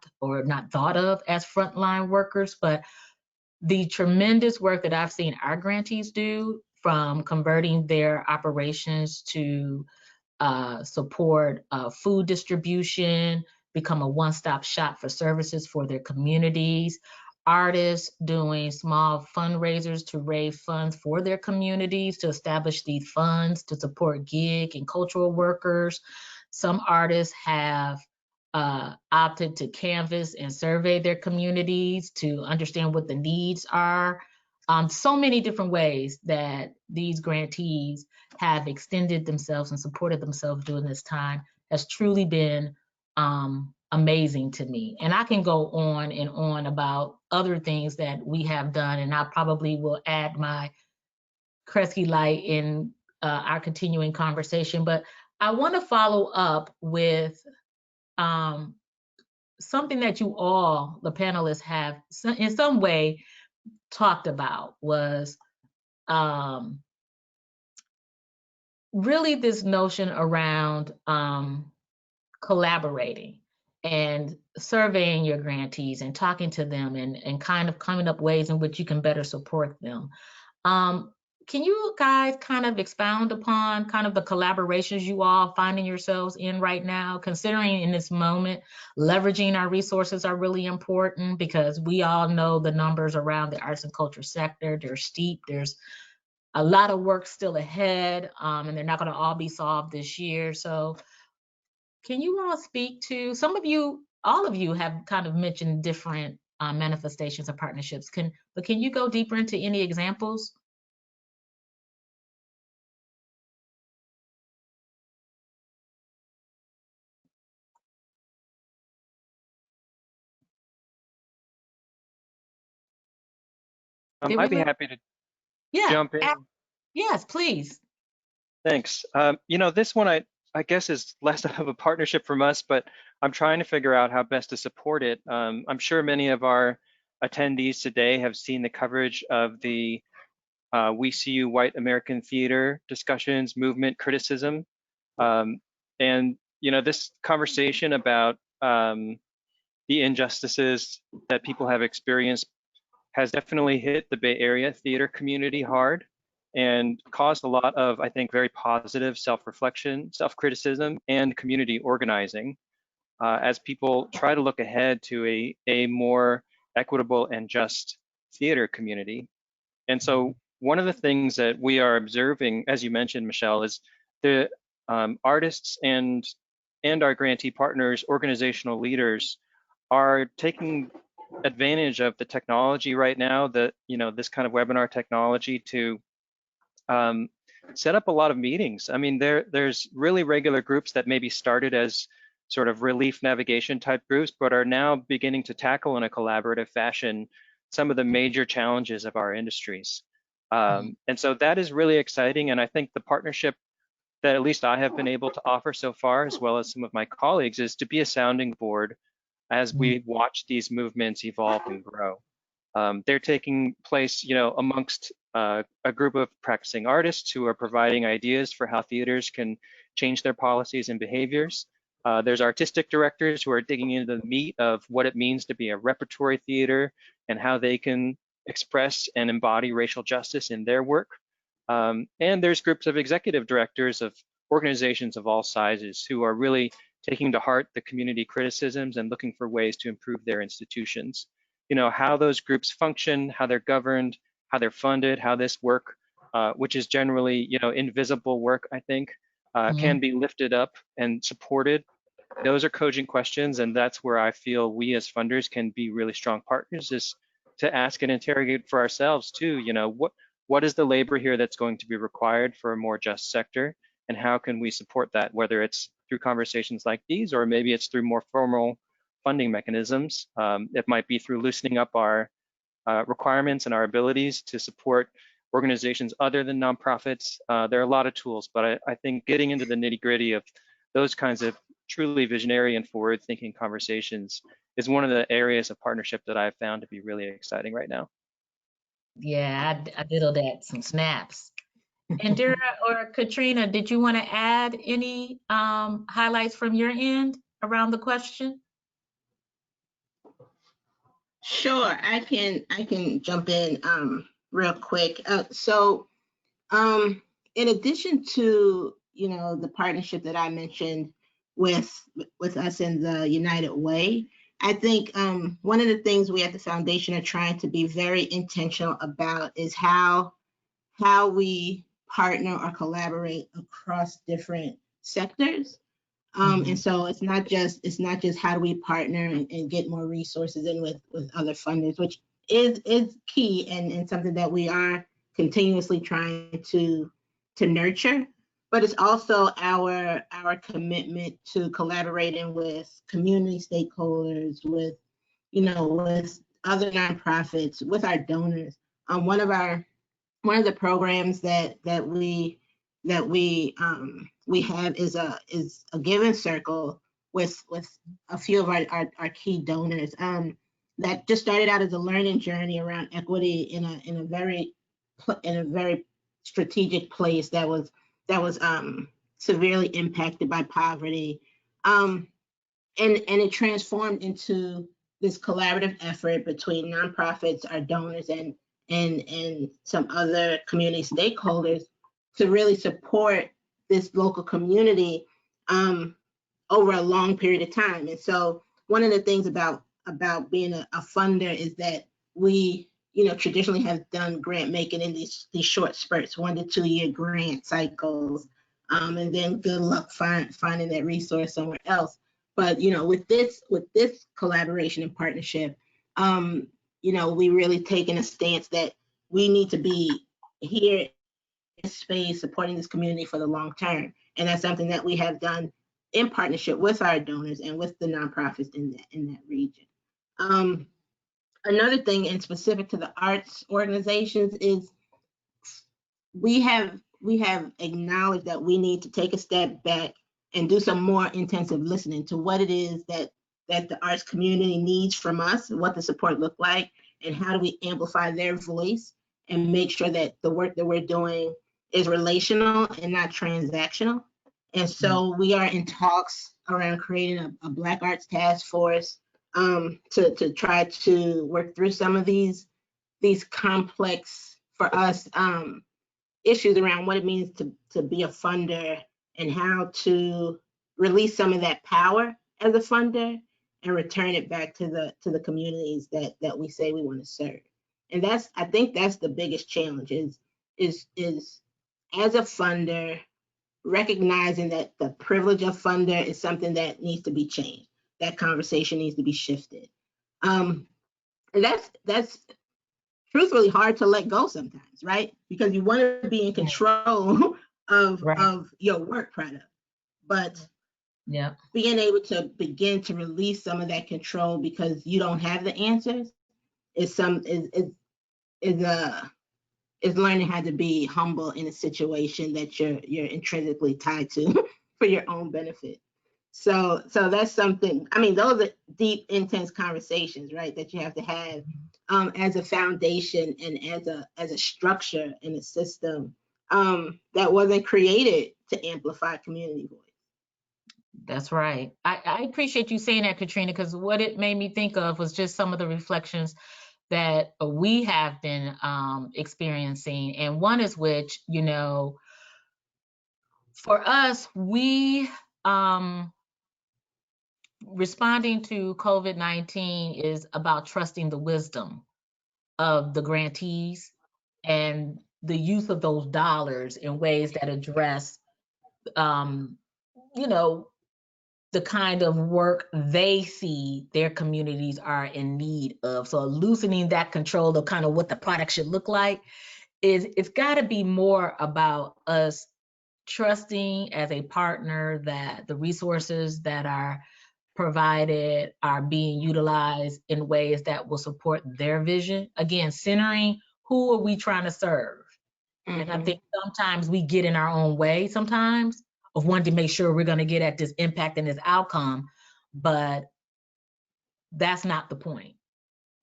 thought of as frontline workers, but the tremendous work that I've seen our grantees do, from converting their operations to support food distribution, become a one-stop shop for services for their communities, artists doing small fundraisers to raise funds for their communities, to establish these funds to support gig and cultural workers. Some artists have opted to canvass and survey their communities to understand what the needs are. So many different ways that these grantees have extended themselves and supported themselves during this time has truly been amazing to me. And I can go on and on about other things that we have done, and I probably will add my Kresge light in our continuing conversation. But I want to follow up with something that you all, the panelists, have in some way talked about, was really this notion around collaborating and surveying your grantees and talking to them and kind of coming up ways in which you can better support them. Can you guys kind of expound upon kind of the collaborations you all finding yourselves in right now, considering in this moment, leveraging our resources are really important, because we all know the numbers around the arts and culture sector, they're steep, there's a lot of work still ahead, and they're not gonna all be solved this year. So can you all speak to, some of you, all of you have kind of mentioned different manifestations of partnerships, but can you go deeper into any examples? I'd be happy to jump in. Yes, please. Thanks. This one I guess is less of a partnership from us, but I'm trying to figure out how best to support it. I'm sure many of our attendees today have seen the coverage of the We See You White American Theater discussions, movement, criticism. And this conversation about the injustices that people have experienced has definitely hit the Bay Area theater community hard and caused a lot of, I think, very positive self-reflection, self-criticism, and community organizing as people try to look ahead to a more equitable and just theater community. And so one of the things that we are observing, as you mentioned, Michelle, is the artists and our grantee partners, organizational leaders, are taking advantage of the technology right now, that this kind of webinar technology, to set up a lot of meetings. I mean, there's really regular groups that maybe started as sort of relief navigation type groups, but are now beginning to tackle in a collaborative fashion some of the major challenges of our industries. And so that is really exciting. And I think the partnership that at least I have been able to offer so far, as well as some of my colleagues, is to be a sounding board as we watch these movements evolve and grow. They're taking place, amongst a group of practicing artists who are providing ideas for how theaters can change their policies and behaviors. There's artistic directors who are digging into the meat of what it means to be a repertory theater and how they can express and embody racial justice in their work. And there's groups of executive directors of organizations of all sizes who are really taking to heart the community criticisms and looking for ways to improve their institutions. How those groups function, how they're governed, how they're funded, how this work, which is generally, invisible work, I think, can be lifted up and supported. Those are cogent questions, and that's where I feel we as funders can be really strong partners, is to ask and interrogate for ourselves too, what is the labor here that's going to be required for a more just sector, and how can we support that, whether it's through conversations like these, or maybe it's through more formal funding mechanisms. It might be through loosening up our requirements and our abilities to support organizations other than nonprofits. There are a lot of tools, but I think getting into the nitty-gritty of those kinds of truly visionary and forward-thinking conversations is one of the areas of partnership that I've found to be really exciting right now. Yeah, I diddled that some snaps. Indira or Katrina, did you want to add any highlights from your end around the question? Sure, I can jump in real quick. In addition to the partnership that I mentioned with us in the United Way, I think one of the things we at the foundation are trying to be very intentional about is how we partner or collaborate across different sectors. And so it's not just how do we partner and get more resources in with other funders, which is key and something that we are continuously trying to nurture, but it's also our commitment to collaborating with community stakeholders, with with other nonprofits, with our donors. One of the programs that we have is a giving circle with a few of our key donors that just started out as a learning journey around equity in a very strategic place that was severely impacted by poverty, and it transformed into this collaborative effort between nonprofits, our donors, and some other community stakeholders to really support this local community over a long period of time. And so one of the things about being a funder is that we traditionally have done grant making in these short spurts, 1 to 2 year grant cycles, and then good luck finding that resource somewhere else. But with this collaboration and partnership, we really taken a stance that we need to be here in space supporting this community for the long term. And that's something that we have done in partnership with our donors and with the nonprofits in that region. Another thing, and specific to the arts organizations, is we have acknowledged that we need to take a step back and do some more intensive listening to what it is that the arts community needs from us, what the support look like, and how do we amplify their voice and make sure that the work that we're doing is relational and not transactional. And so we are in talks around creating a Black Arts Task Force to try to work through some of these complex, for us, issues around what it means to be a funder and how to release some of that power as a funder and return it back to the communities that we say we want to serve. And I think that's the biggest challenge is as a funder, recognizing that the privilege of funder is something that needs to be changed. That conversation needs to be shifted. And that's truthfully hard to let go sometimes, right? Because you want to be in control of your work product. But being able to begin to release some of that control because you don't have the answers is learning how to be humble in a situation that you're intrinsically tied to for your own benefit. So that's something. I mean, those are deep, intense conversations, right? That you have to have as a foundation and as a structure in a system that wasn't created to amplify community voice. That's right. I appreciate you saying that, Katrina, because what it made me think of was just some of the reflections that we have been experiencing. And one is which, you know, for us, we responding to COVID-19 is about trusting the wisdom of the grantees and the use of those dollars in ways that address, you know, the kind of work they see their communities are in need of. So loosening that control of kind of what the product should look like it's got to be more about us trusting as a partner that the resources that are provided are being utilized in ways that will support their vision. Again, centering who are we trying to serve? And I think sometimes we get in our own way sometimes of wanting to make sure we're going to get at this impact and this outcome, but that's not the point.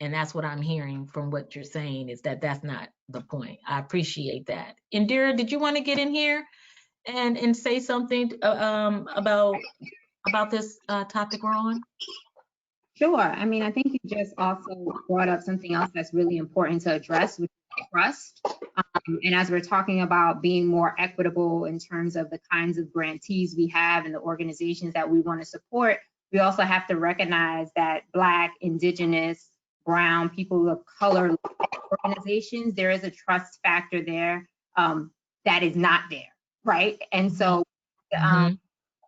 And that's what I'm hearing from what you're saying is that that's not the point. I appreciate that. Indira, did you want to get in here and say something about this topic we're on? Sure. I mean, I think you just also brought up something else that's really important to address, which is trust. And as we're talking about being more equitable in terms of the kinds of grantees we have and the organizations that we want to support, we also have to recognize that Black, Indigenous, Brown, people of color organizations, there is a trust factor there that is not there, right? And so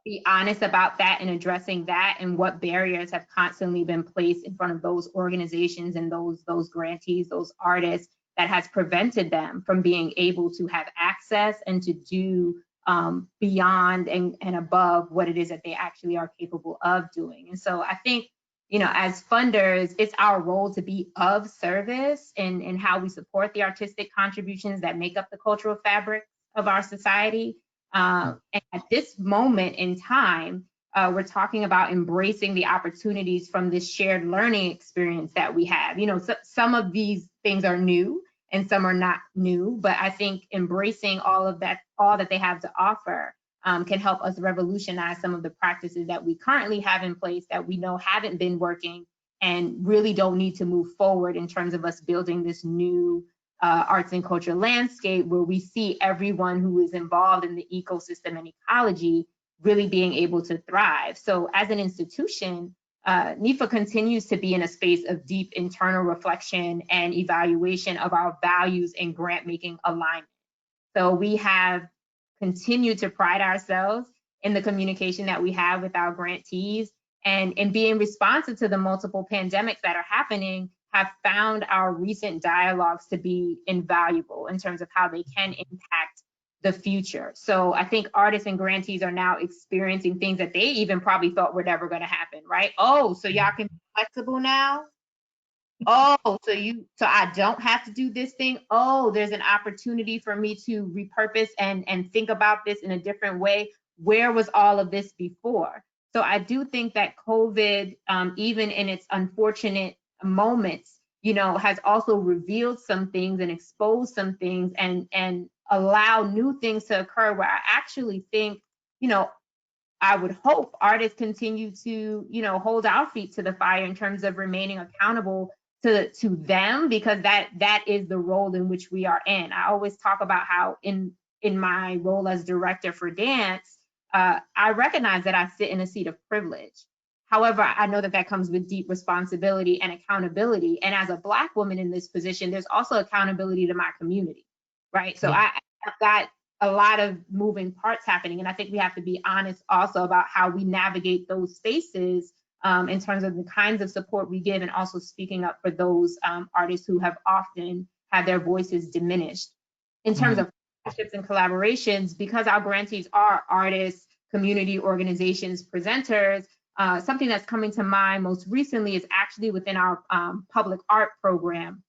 be honest about that and addressing that and what barriers have constantly been placed in front of those organizations and those grantees, those artists, that has prevented them from being able to have access and to do beyond and above what it is that they actually are capable of doing. And so I think, you know, as funders, it's our role to be of service in how we support the artistic contributions that make up the cultural fabric of our society. And at this moment in time, we're talking about embracing the opportunities from this shared learning experience that we have. You know, some of these things are new and some are not new, but I think embracing all that they have to offer can help us revolutionize some of the practices that we currently have in place that we know haven't been working and really don't need to move forward in terms of us building this new arts and culture landscape where we see everyone who is involved in the ecosystem and ecology really being able to thrive. So as an institution, NEFA continues to be in a space of deep internal reflection and evaluation of our values and grant making alignment. So we have continued to pride ourselves in the communication that we have with our grantees and being responsive to the multiple pandemics that are happening, have found our recent dialogues to be invaluable in terms of how they can impact the future. So I think artists and grantees are now experiencing things that they even probably thought were never going to happen, right? Oh, so y'all can be flexible now? Oh, so I don't have to do this thing? Oh, there's an opportunity for me to repurpose and think about this in a different way. Where was all of this before? So I do think that COVID, even in its unfortunate moments, you know, has also revealed some things and exposed some things and allow new things to occur where I actually think, you know, I would hope artists continue to, you know, hold our feet to the fire in terms of remaining accountable to them, because that is the role in which we are in. I always talk about how in my role as director for dance, I recognize that I sit in a seat of privilege. However, I know that comes with deep responsibility and accountability. And as a Black woman in this position, there's also accountability to my community, right? So I've got a lot of moving parts happening. And I think we have to be honest also about how we navigate those spaces in terms of the kinds of support we give, and also speaking up for those artists who have often had their voices diminished. In terms of partnerships and collaborations, because our grantees are artists, community organizations, presenters, something that's coming to mind most recently is actually within our public art program.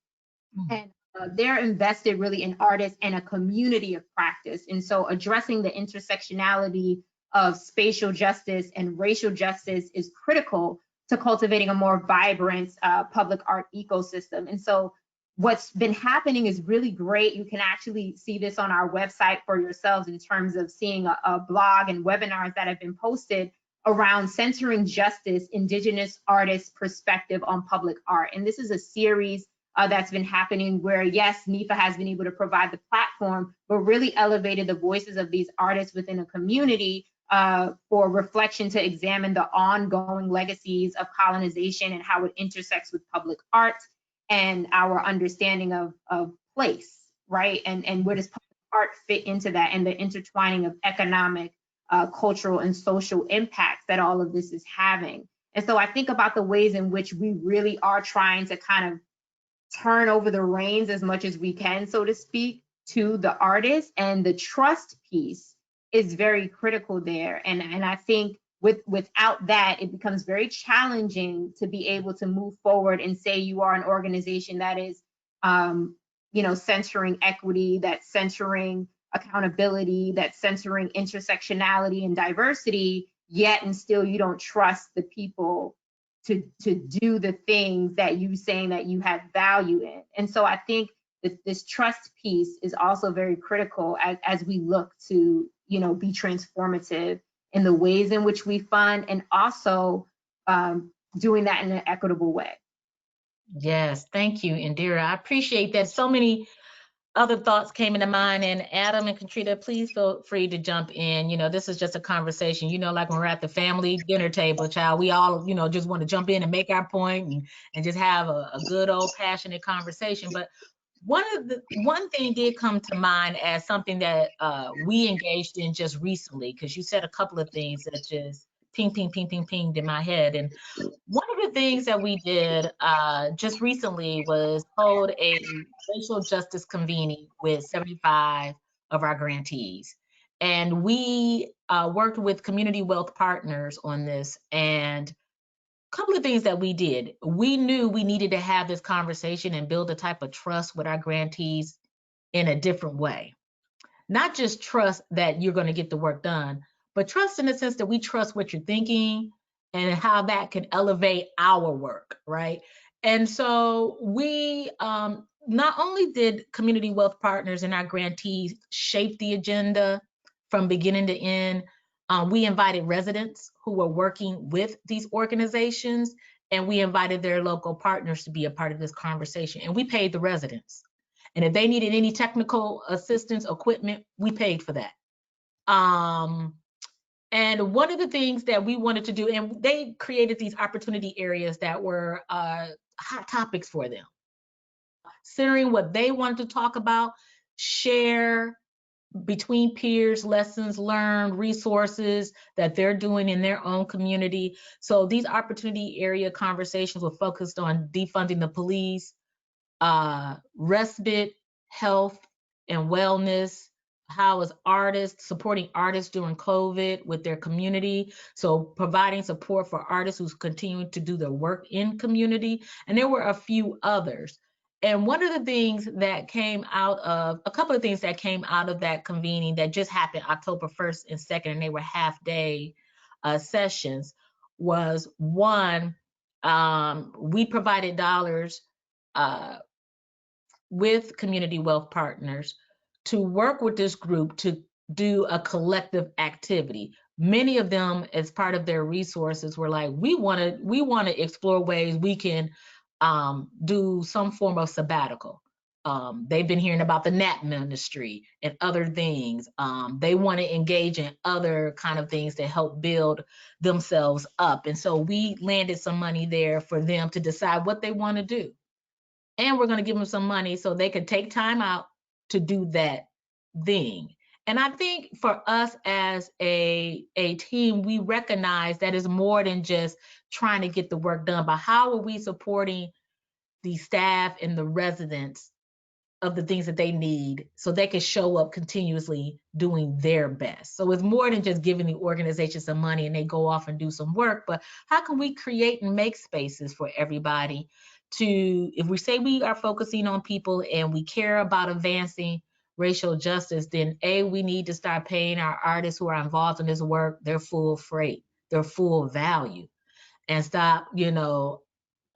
And they're invested really in artists and a community of practice. And so addressing the intersectionality of spatial justice and racial justice is critical to cultivating a more vibrant public art ecosystem. And so what's been happening is really great. You can actually see this on our website for yourselves in terms of seeing a blog and webinars that have been posted around centering justice, Indigenous artists' perspective on public art. And this is a series that's been happening where, yes, NEFA has been able to provide the platform, but really elevated the voices of these artists within a community for reflection to examine the ongoing legacies of colonization and how it intersects with public art and our understanding of place, right? And where does public art fit into that, and the intertwining of economic, cultural, and social impacts that all of this is having. And so I think about the ways in which we really are trying to kind of turn over the reins as much as we can, so to speak, to the artist, and the trust piece is very critical there. And I think without that, it becomes very challenging to be able to move forward and say you are an organization that is, centering equity, that's centering accountability, that's centering intersectionality and diversity, yet and still you don't trust the people to do the things that you saying that you have value in. And so I think that this trust piece is also very critical as we look to, be transformative in the ways in which we fund, and also doing that in an equitable way. Yes, thank you, Indira. I appreciate that. So many other thoughts came into mind, and Adam and Katrina, please feel free to jump in. This is just a conversation, like when we're at the family dinner table, child, we all, just want to jump in and make our point and just have a good old passionate conversation. But one thing did come to mind as something that we engaged in just recently, because you said a couple of things that just pinged in my head. And one of the things that we did just recently was hold a racial justice convening with 75 of our grantees. And we worked with Community Wealth Partners on this. And a couple of things that we did. We knew we needed to have this conversation and build a type of trust with our grantees in a different way. Not just trust that you're going to get the work done, but trust in the sense that we trust what you're thinking and how that can elevate our work, right? And so we not only did Community Wealth Partners and our grantees shape the agenda from beginning to end, we invited residents who were working with these organizations, and we invited their local partners to be a part of this conversation, and we paid the residents. And if they needed any technical assistance, equipment, we paid for that. And one of the things that we wanted to do, and they created these opportunity areas that were hot topics for them, centering what they wanted to talk about, share between peers, lessons learned, resources that they're doing in their own community. So these opportunity area conversations were focused on defunding the police, respite, health, and wellness. How is artists supporting artists during COVID with their community? So providing support for artists who's continuing to do their work in community. And there were a few others. And one of the things that came out of, a couple of things that came out of that convening that just happened October 1st and 2nd, and they were half-day sessions, was one, we provided dollars with Community Wealth Partners to work with this group to do a collective activity. Many of them, as part of their resources, were like, we want to explore ways we can do some form of sabbatical. They've been hearing about the NAP ministry and other things. They want to engage in other kind of things to help build themselves up. And so we landed some money there for them to decide what they want to do. And we're going to give them some money so they can take time out to do that thing. And I think for us as a team, we recognize that it's more than just trying to get the work done, but how are we supporting the staff and the residents of the things that they need so they can show up continuously doing their best. So it's more than just giving the organization some money and they go off and do some work, but how can we create and make spaces for everybody to, if we say we are focusing on people and we care about advancing racial justice, then we need to start paying our artists who are involved in this work their full freight, their full value, and stop,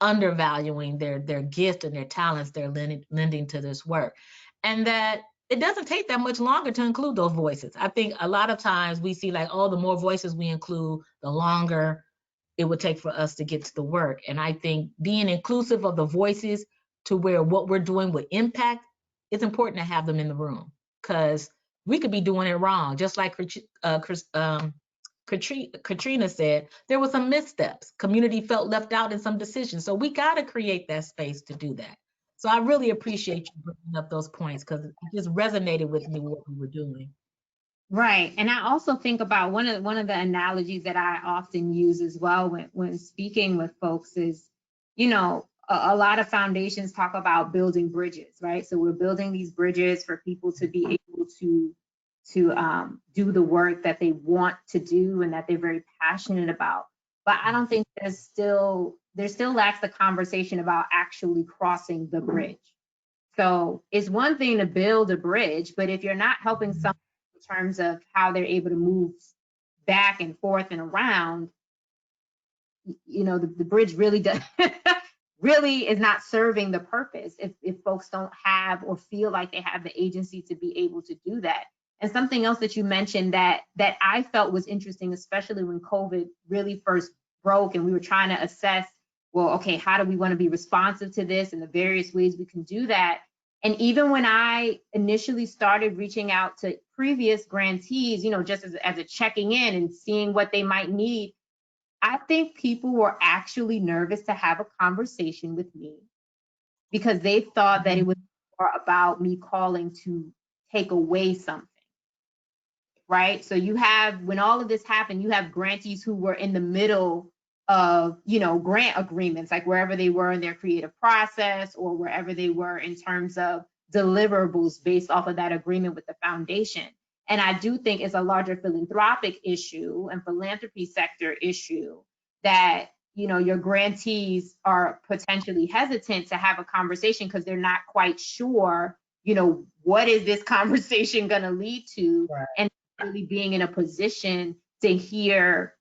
undervaluing their gift and their talents they're lending to this work. And that it doesn't take that much longer to include those voices. I think a lot of times we see like, oh, the more voices we include, the longer it would take for us to get to the work. And I think being inclusive of the voices to where what we're doing would impact, it's important to have them in the room, because we could be doing it wrong. Just like Katrina said, there were some missteps. Community felt left out in some decisions. So we got to create that space to do that. So I really appreciate you bringing up those points, because it just resonated with me what we were doing. Right. And I also think about one of the analogies that I often use as well when speaking with folks is, a lot of foundations talk about building bridges, right? So we're building these bridges for people to be able to do the work that they want to do and that they're very passionate about. But I don't think there still lacks the conversation about actually crossing the bridge. So it's one thing to build a bridge, but if you're not helping someone in terms of how they're able to move back and forth and around, the bridge really does really is not serving the purpose if folks don't have or feel like they have the agency to be able to do that. And something else that you mentioned that I felt was interesting, especially when COVID really first broke and we were trying to assess, well, okay, how do we want to be responsive to this and the various ways we can do that? And even when I initially started reaching out to previous grantees, just as a checking in and seeing what they might need, I think people were actually nervous to have a conversation with me because they thought that it was more about me calling to take away something, right? So you have, when all of this happened, you have grantees who were in the middle of, grant agreements, like wherever they were in their creative process or wherever they were in terms of deliverables based off of that agreement with the foundation. And I do think it's a larger philanthropic issue and philanthropy sector issue that, your grantees are potentially hesitant to have a conversation because they're not quite sure, what is this conversation going to lead to? Right. And really being in a position to hear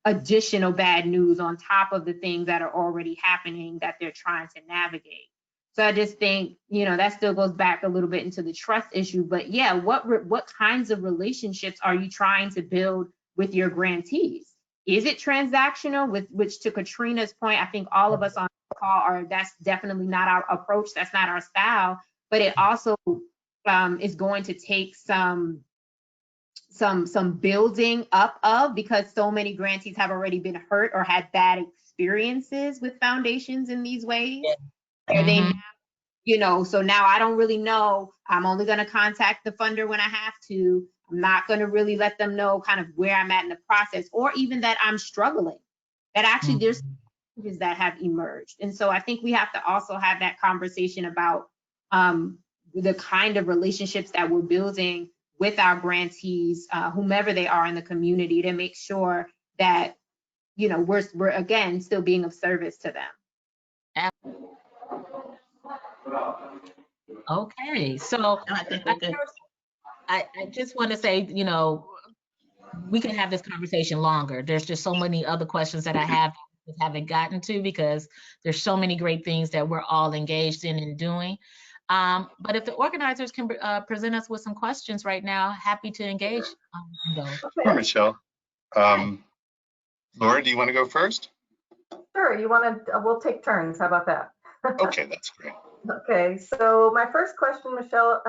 additional bad news on top of the things that are already happening that they're trying to navigate. So I just think, that still goes back a little bit into the trust issue. But yeah, what kinds of relationships are you trying to build with your grantees? Is it transactional, which to Katrina's point, I think all of us on the call that's definitely not our approach. That's not our style. But it also is going to take some building up of, because so many grantees have already been hurt or had bad experiences with foundations in these ways. Yeah. They now, so now I don't really know. I'm only going to contact the funder when I have to. I'm not going to really let them know kind of where I'm at in the process, or even that I'm struggling, that actually there's challenges that have emerged. And so I think we have to also have that conversation about the kind of relationships that we're building with our grantees, whomever they are in the community, to make sure that, we're again, still being of service to them. Okay, so I just want to say, we can have this conversation longer. There's just so many other questions that I haven't gotten to, because there's so many great things that we're all engaged in and doing. But if the organizers can present us with some questions right now, happy to engage in those. Sure, Michelle. Laura, do you want to go first? Sure, we'll take turns. How about that? Okay, that's great. Okay, so my first question, Michelle,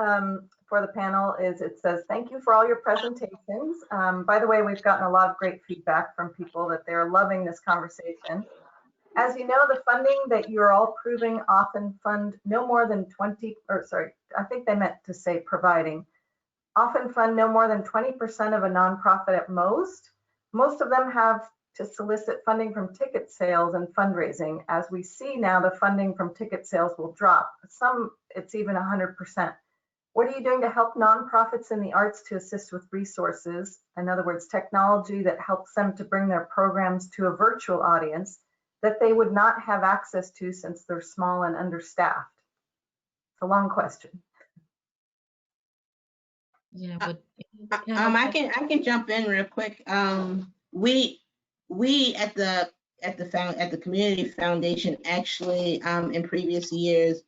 for the panel is, it says, thank you for all your presentations. By the way, we've gotten a lot of great feedback from people that they're loving this conversation. As you know, the funding that you're all proving often fund no more than 20, or sorry, I think they meant to say providing, often fund no more than 20% of a nonprofit at most. Most of them have to solicit funding from ticket sales and fundraising. As we see now, the funding from ticket sales will drop. Some, it's even 100%. What are you doing to help nonprofits in the arts to assist with resources? In other words, technology that helps them to bring their programs to a virtual audience that they would not have access to since they're small and understaffed? It's a long question. Yeah, but I can jump in real quick. We at the community foundation actually in previous years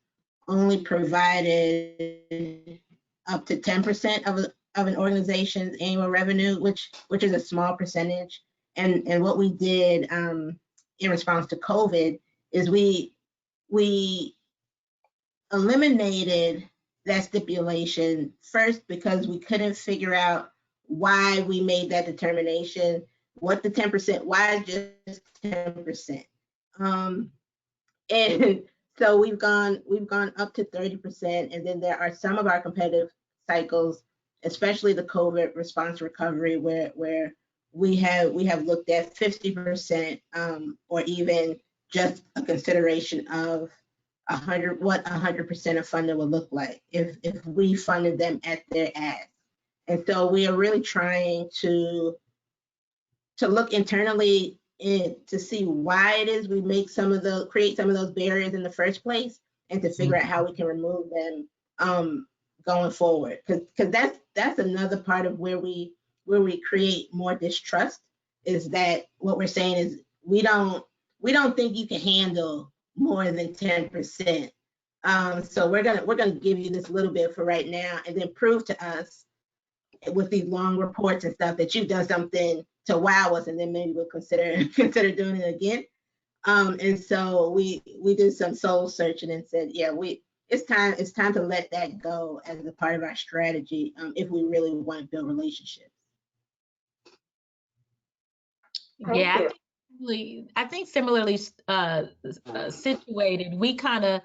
only provided up to 10% of an organization's annual revenue, which is a small percentage. And what we did in response to COVID is we eliminated that stipulation first because we couldn't figure out why we made that determination. What the 10%? Why just 10%? And so we've gone up to 30%, and then there are some of our competitive cycles, especially the COVID response recovery, where we have looked at 50%, or even just a consideration of 100% of funding would look like if we funded them at their ask. And so we are really trying to look internally to see why it is we create some of those barriers in the first place, and to figure out how we can remove them going forward. Because that's another part of where we create more distrust, is that what we're saying is we don't think you can handle more than 10%. So we're gonna give you this little bit for right now, and then prove to us with these long reports and stuff that you've done something to wow us, and then maybe we'll consider doing it again. And so we did some soul searching and said, yeah, it's time to let that go as a part of our strategy, if we really want to build relationships. yeah, I think similarly situated, we kind of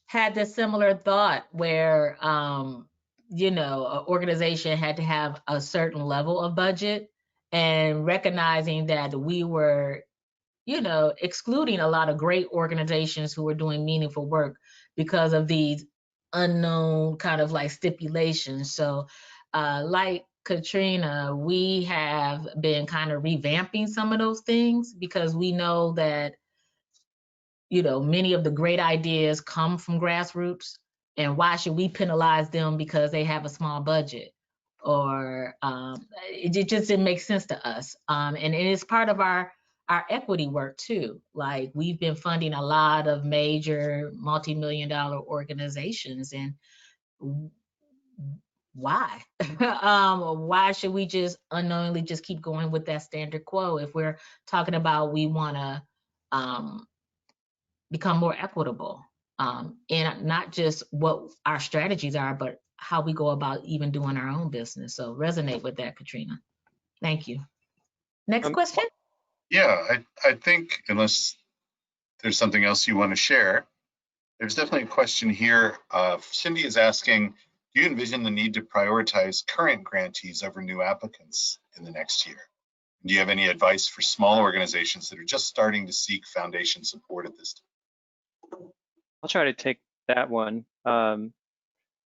had this similar thought where an organization had to have a certain level of budget, and recognizing that we were excluding a lot of great organizations who were doing meaningful work because of these unknown kind of like stipulations. So like Katrina, we have been kind of revamping some of those things, because we know that many of the great ideas come from grassroots, and why should we penalize them because they have a small budget? Or it just didn't make sense to us. And it is part of our equity work too. Like, we've been funding a lot of major multi-million-dollar organizations, and why? Why should we just unknowingly just keep going with that standard quo if we're talking about we want to become more equitable, and not just what our strategies are, but how we go about even doing our own business. So resonate with that, Katrina. Thank you. Next question. Yeah, I think, unless there's something else you want to share, there's definitely a question here. Cindy is asking, do you envision the need to prioritize current grantees over new applicants in the next year? Do you have any advice for small organizations that are just starting to seek foundation support at this time? I'll try to take that one.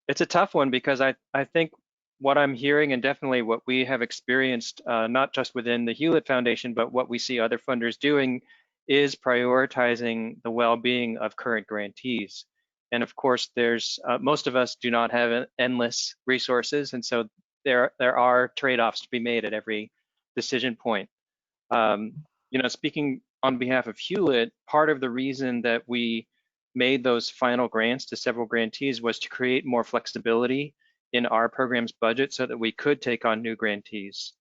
It's a tough one, because I think what I'm hearing, and definitely what we have experienced, not just within the Hewlett Foundation, but what we see other funders doing, is prioritizing the well-being of current grantees. And of course, there's most of us do not have endless resources, and so there are trade-offs to be made at every decision point. Speaking on behalf of Hewlett, part of the reason that we made those final grants to several grantees was to create more flexibility in our program's budget so that we could take on new grantees.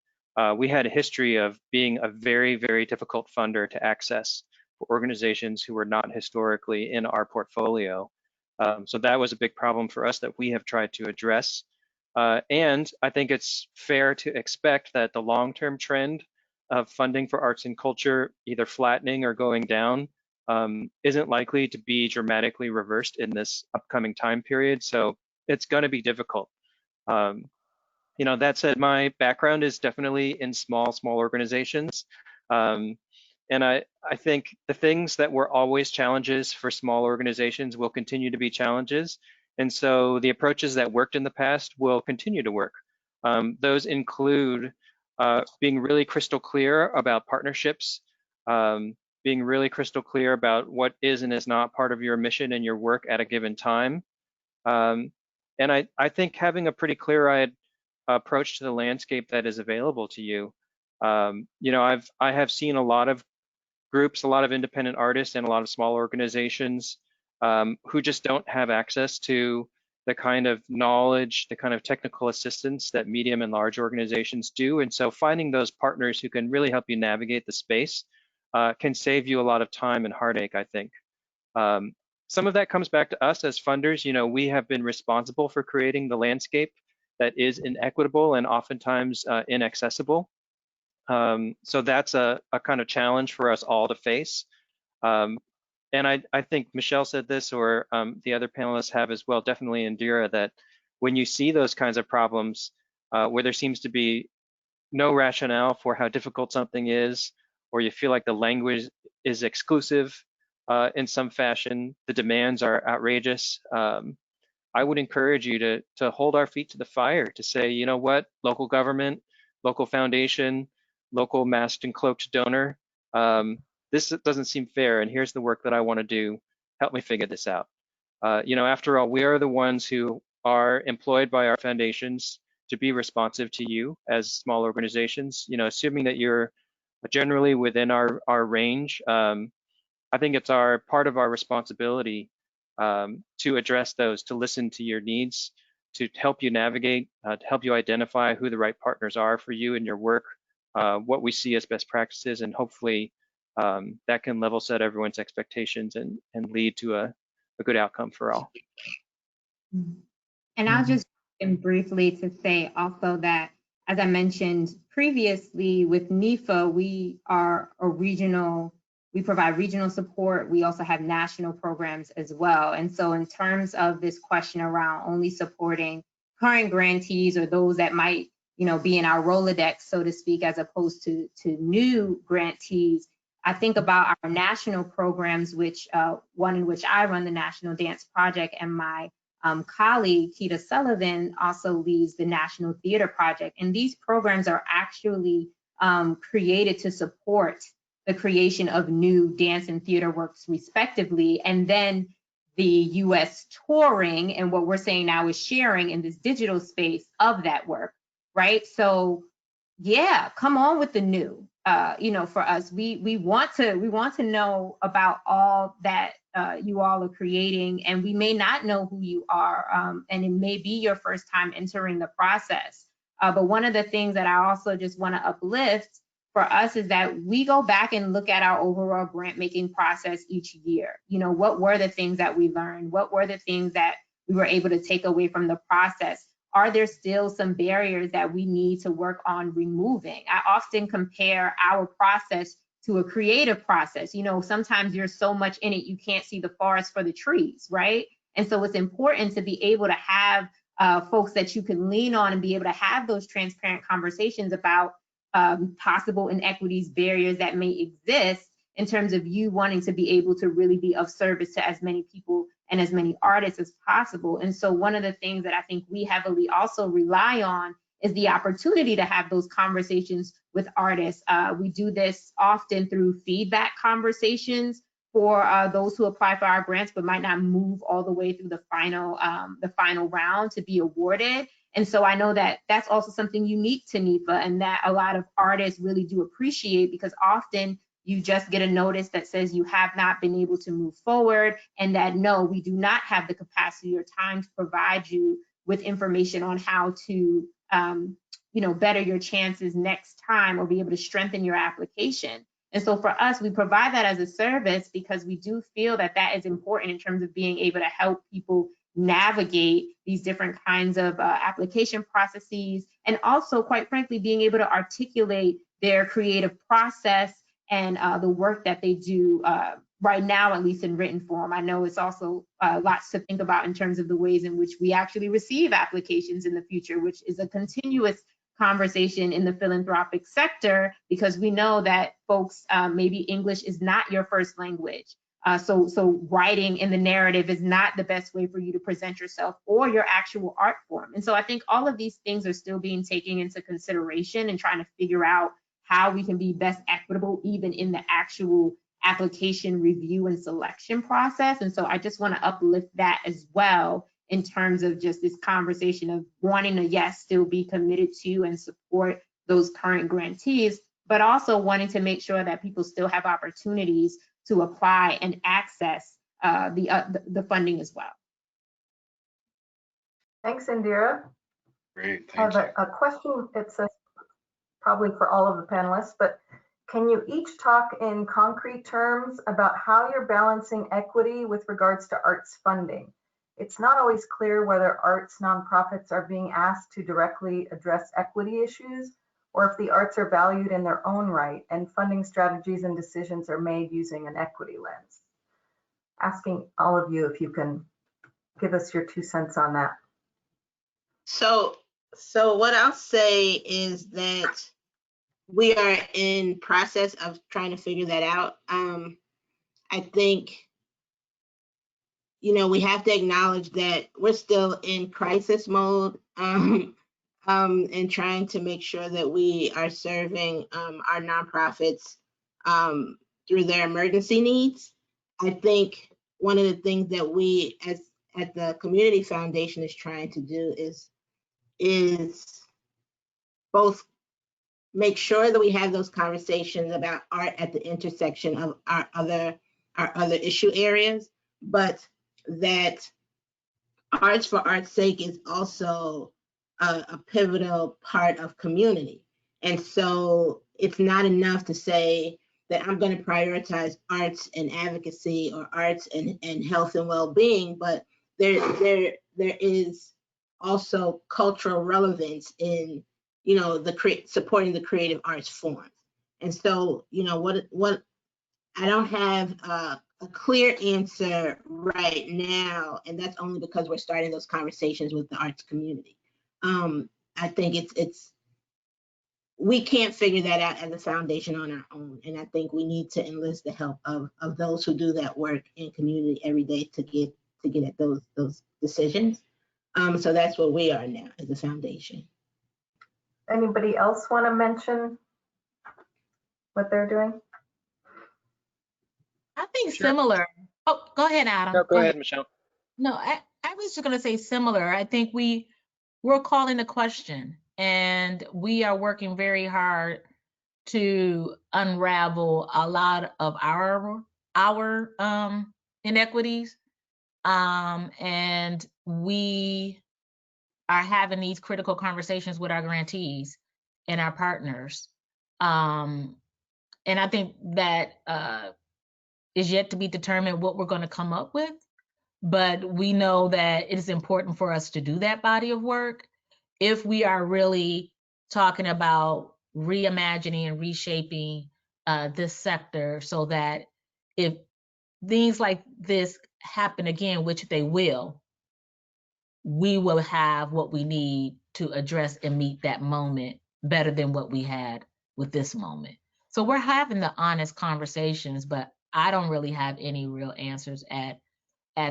We had a history of being a very, very difficult funder to access for organizations who were not historically in our portfolio. So that was a big problem for us that we have tried to address. And I think it's fair to expect that the long-term trend of funding for arts and culture either flattening or going down isn't likely to be dramatically reversed in this upcoming time period. So it's going to be difficult. That said, my background is definitely in small organizations. And I think the things that were always challenges for small organizations will continue to be challenges. And so the approaches that worked in the past will continue to work. Those include being really crystal clear about partnerships, being really crystal clear about what is and is not part of your mission and your work at a given time. And I think having a pretty clear-eyed approach to the landscape that is available to you. You know, I have seen a lot of groups, a lot of independent artists and a lot of small organizations who just don't have access to the kind of knowledge, the kind of technical assistance that medium and large organizations do. And so finding those partners who can really help you navigate the space can save you a lot of time and heartache, I think. Some of that comes back to us as funders. You know, we have been responsible for creating the landscape that is inequitable and oftentimes inaccessible. So that's a kind of challenge for us all to face. And I think Michelle said this, or the other panelists have as well, definitely Indira, that when you see those kinds of problems where there seems to be no rationale for how difficult something is, or you feel like the language is exclusive in some fashion, the demands are outrageous, I would encourage you to hold our feet to the fire, to say, you know what, local government, local foundation, local masked and cloaked donor, this doesn't seem fair, and here's the work that I want to do. Help me figure this out. You know, after all, we are the ones who are employed by our foundations to be responsive to you as small organizations. You know, assuming that you're generally within our range, I think it's part of our responsibility to address those, to listen to your needs, to help you navigate, to help you identify who the right partners are for you and your work, what we see as best practices, and hopefully that can level set everyone's expectations and lead to a good outcome for all. And I'll just briefly to say also that, as I mentioned previously with NEFA, we are a regional, we provide regional support. We also have national programs as well. And so in terms of this question around only supporting current grantees or those that might, you know, be in our Rolodex, so to speak, as opposed to new grantees, I think about our national programs, which one in which I run the National Dance Project, and my colleague, Keita Sullivan, also leads the National Theater Project. And these programs are actually created to support the creation of new dance and theater works respectively. And then the US touring and what we're saying now is sharing in this digital space of that work, right? So yeah, come on with the new. You know, for us, we want to know about all that you all are creating, and we may not know who you are, and it may be your first time entering the process. But one of the things that I also just want to uplift for us is that we go back and look at our overall grant making process each year. You know, what were the things that we learned? What were the things that we were able to take away from the process? Are there still some barriers that we need to work on removing? I often compare our process to a creative process. You know, sometimes you're so much in it, you can't see the forest for the trees, right? And so it's important to be able to have folks that you can lean on and be able to have those transparent conversations about possible inequities, barriers that may exist in terms of you wanting to be able to really be of service to as many people and as many artists as possible. And so one of the things that I think we heavily also rely on is the opportunity to have those conversations with artists. We do this often through feedback conversations for those who apply for our grants but might not move all the way through the final round to be awarded. And so I know that that's also something unique to NEFA, and that a lot of artists really do appreciate, because often you just get a notice that says you have not been able to move forward, and that no, we do not have the capacity or time to provide you with information on how to you know, better your chances next time or be able to strengthen your application. And so for us, we provide that as a service because we do feel that that is important in terms of being able to help people navigate these different kinds of application processes, and also, quite frankly, being able to articulate their creative process and the work that they do right now, at least in written form. I know it's also lots to think about in terms of the ways in which we actually receive applications in the future, which is a continuous conversation in the philanthropic sector, because we know that folks, maybe English is not your first language. So writing in the narrative is not the best way for you to present yourself or your actual art form. And so I think all of these things are still being taken into consideration and trying to figure out how we can be best equitable even in the actual application review and selection process. And so I just want to uplift that as well in terms of just this conversation of wanting to, yes, still be committed to and support those current grantees, but also wanting to make sure that people still have opportunities to apply and access the funding as well. Thanks, Indira. Great, I have thank you. a question. It's probably for all of the panelists, but can you each talk in concrete terms about how you're balancing equity with regards to arts funding? It's not always clear whether arts nonprofits are being asked to directly address equity issues, or if the arts are valued in their own right and funding strategies and decisions are made using an equity lens. Asking all of you if you can give us your 2 cents on that. So what I'll say is that we are in process of trying to figure that out. I think, we have to acknowledge that we're still in crisis mode, and trying to make sure that we are serving our nonprofits through their emergency needs. I think one of the things that we at the Community Foundation is trying to do is both make sure that we have those conversations about art at the intersection of our other issue areas, but that arts for art's sake is also a pivotal part of community. And so it's not enough to say that I'm going to prioritize arts and advocacy or arts and health and well-being, but there is also cultural relevance in supporting the creative arts forms. And so what I don't have a clear answer right now, and that's only because we're starting those conversations with the arts community. I think we can't figure that out as a foundation on our own, and I think we need to enlist the help of those who do that work in community every day to get at those decisions. So that's where we are now as a foundation. Anybody else want to mention what they're doing? I think Sure. similar. Oh, go ahead, Adam. No, go ahead, Michelle. No, I was just going to say similar. I think we're calling the question, and we are working very hard to unravel a lot of our inequities, and we are having these critical conversations with our grantees and our partners, and I think that is yet to be determined what we're going to come up with. But we know that it is important for us to do that body of work if we are really talking about reimagining and reshaping this sector, so that if things like this happen again, which they will, we will have what we need to address and meet that moment better than what we had with this moment. So we're having the honest conversations, but I don't really have any real answers at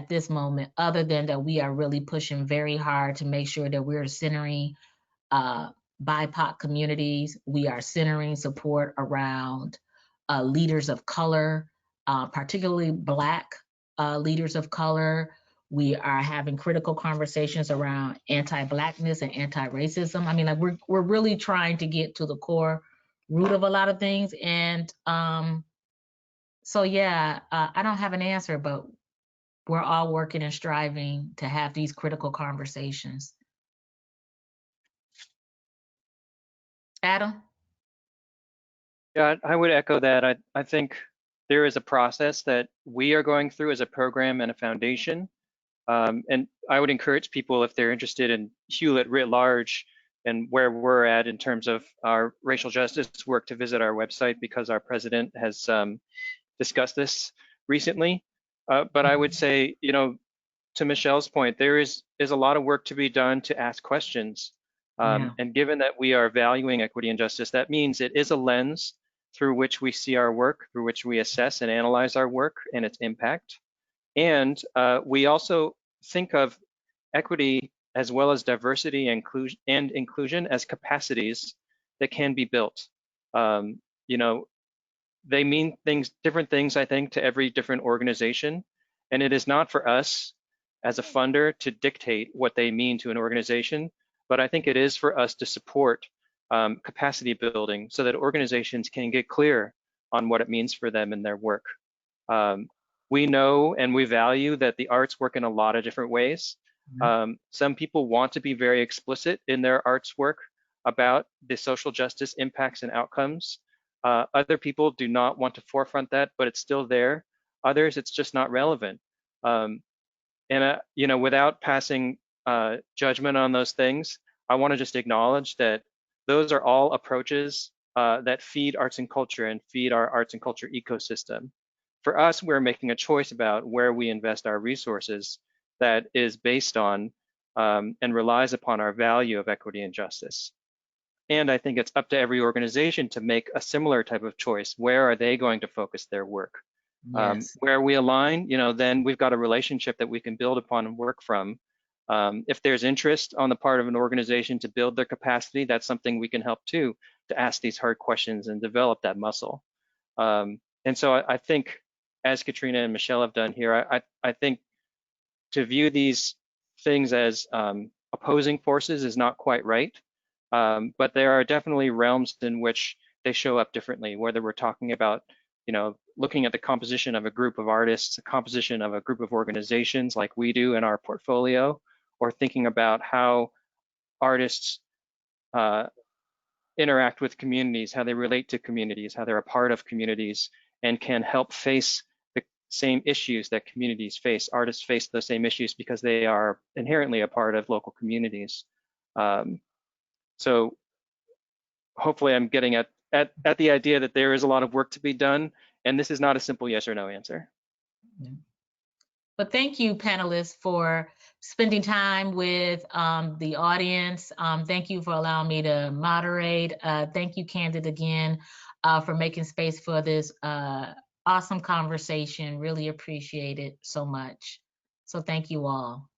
this moment, other than that we are really pushing very hard to make sure that we're centering BIPOC communities. We are centering support around leaders of color, particularly Black leaders of color. We are having critical conversations around anti-Blackness and anti-racism. I mean, like we're really trying to get to the core root of a lot of things. And so yeah, I don't have an answer, but we're all working and striving to have these critical conversations. Adam? Yeah, I would echo that. I think there is a process that we are going through as a program and a foundation. And I would encourage people, if they're interested in Hewlett writ large and where we're at in terms of our racial justice work, to visit our website, because our president has discussed this recently. But I would say, to Michelle's point, there is a lot of work to be done to ask questions And given that we are valuing equity and justice, that means it is a lens through which we see our work, through which we assess and analyze our work and its impact. And we also think of equity as well as diversity and inclusion as capacities that can be built. You know, they mean different things, I think, to every different organization. And it is not for us as a funder to dictate what they mean to an organization, but I think it is for us to support capacity building so that organizations can get clear on what it means for them in their work. We know and we value that the arts work in a lot of different ways. Some people want to be very explicit in their arts work about the social justice impacts and outcomes. Other people do not want to forefront that, but it's still there. Others, it's just not relevant. You know, without passing judgment on those things, I want to just acknowledge that those are all approaches that feed arts and culture and feed our arts and culture ecosystem. For us, we're making a choice about where we invest our resources that is based on and relies upon our value of equity and justice. And I think it's up to every organization to make a similar type of choice. Where are they going to focus their work? Yes. Where we align, you know, then we've got a relationship that we can build upon and work from. If there's interest on the part of an organization to build their capacity, that's something we can help too, to ask these hard questions and develop that muscle. And so I think, as Katrina and Michelle have done here, I think to view these things as opposing forces is not quite right. But there are definitely realms in which they show up differently, whether we're talking about, you know, looking at the composition of a group of artists, the composition of a group of organizations like we do in our portfolio, or thinking about how artists interact with communities, how they relate to communities, how they're a part of communities, and can help face the same issues that communities face. Artists face the same issues because they are inherently a part of local communities. So hopefully I'm getting at the idea that there is a lot of work to be done, and this is not a simple yes or no answer. But thank you, panelists, for spending time with the audience. Thank you for allowing me to moderate. Thank you, Candid, again, for making space for this awesome conversation. Really appreciate it so much. So thank you all.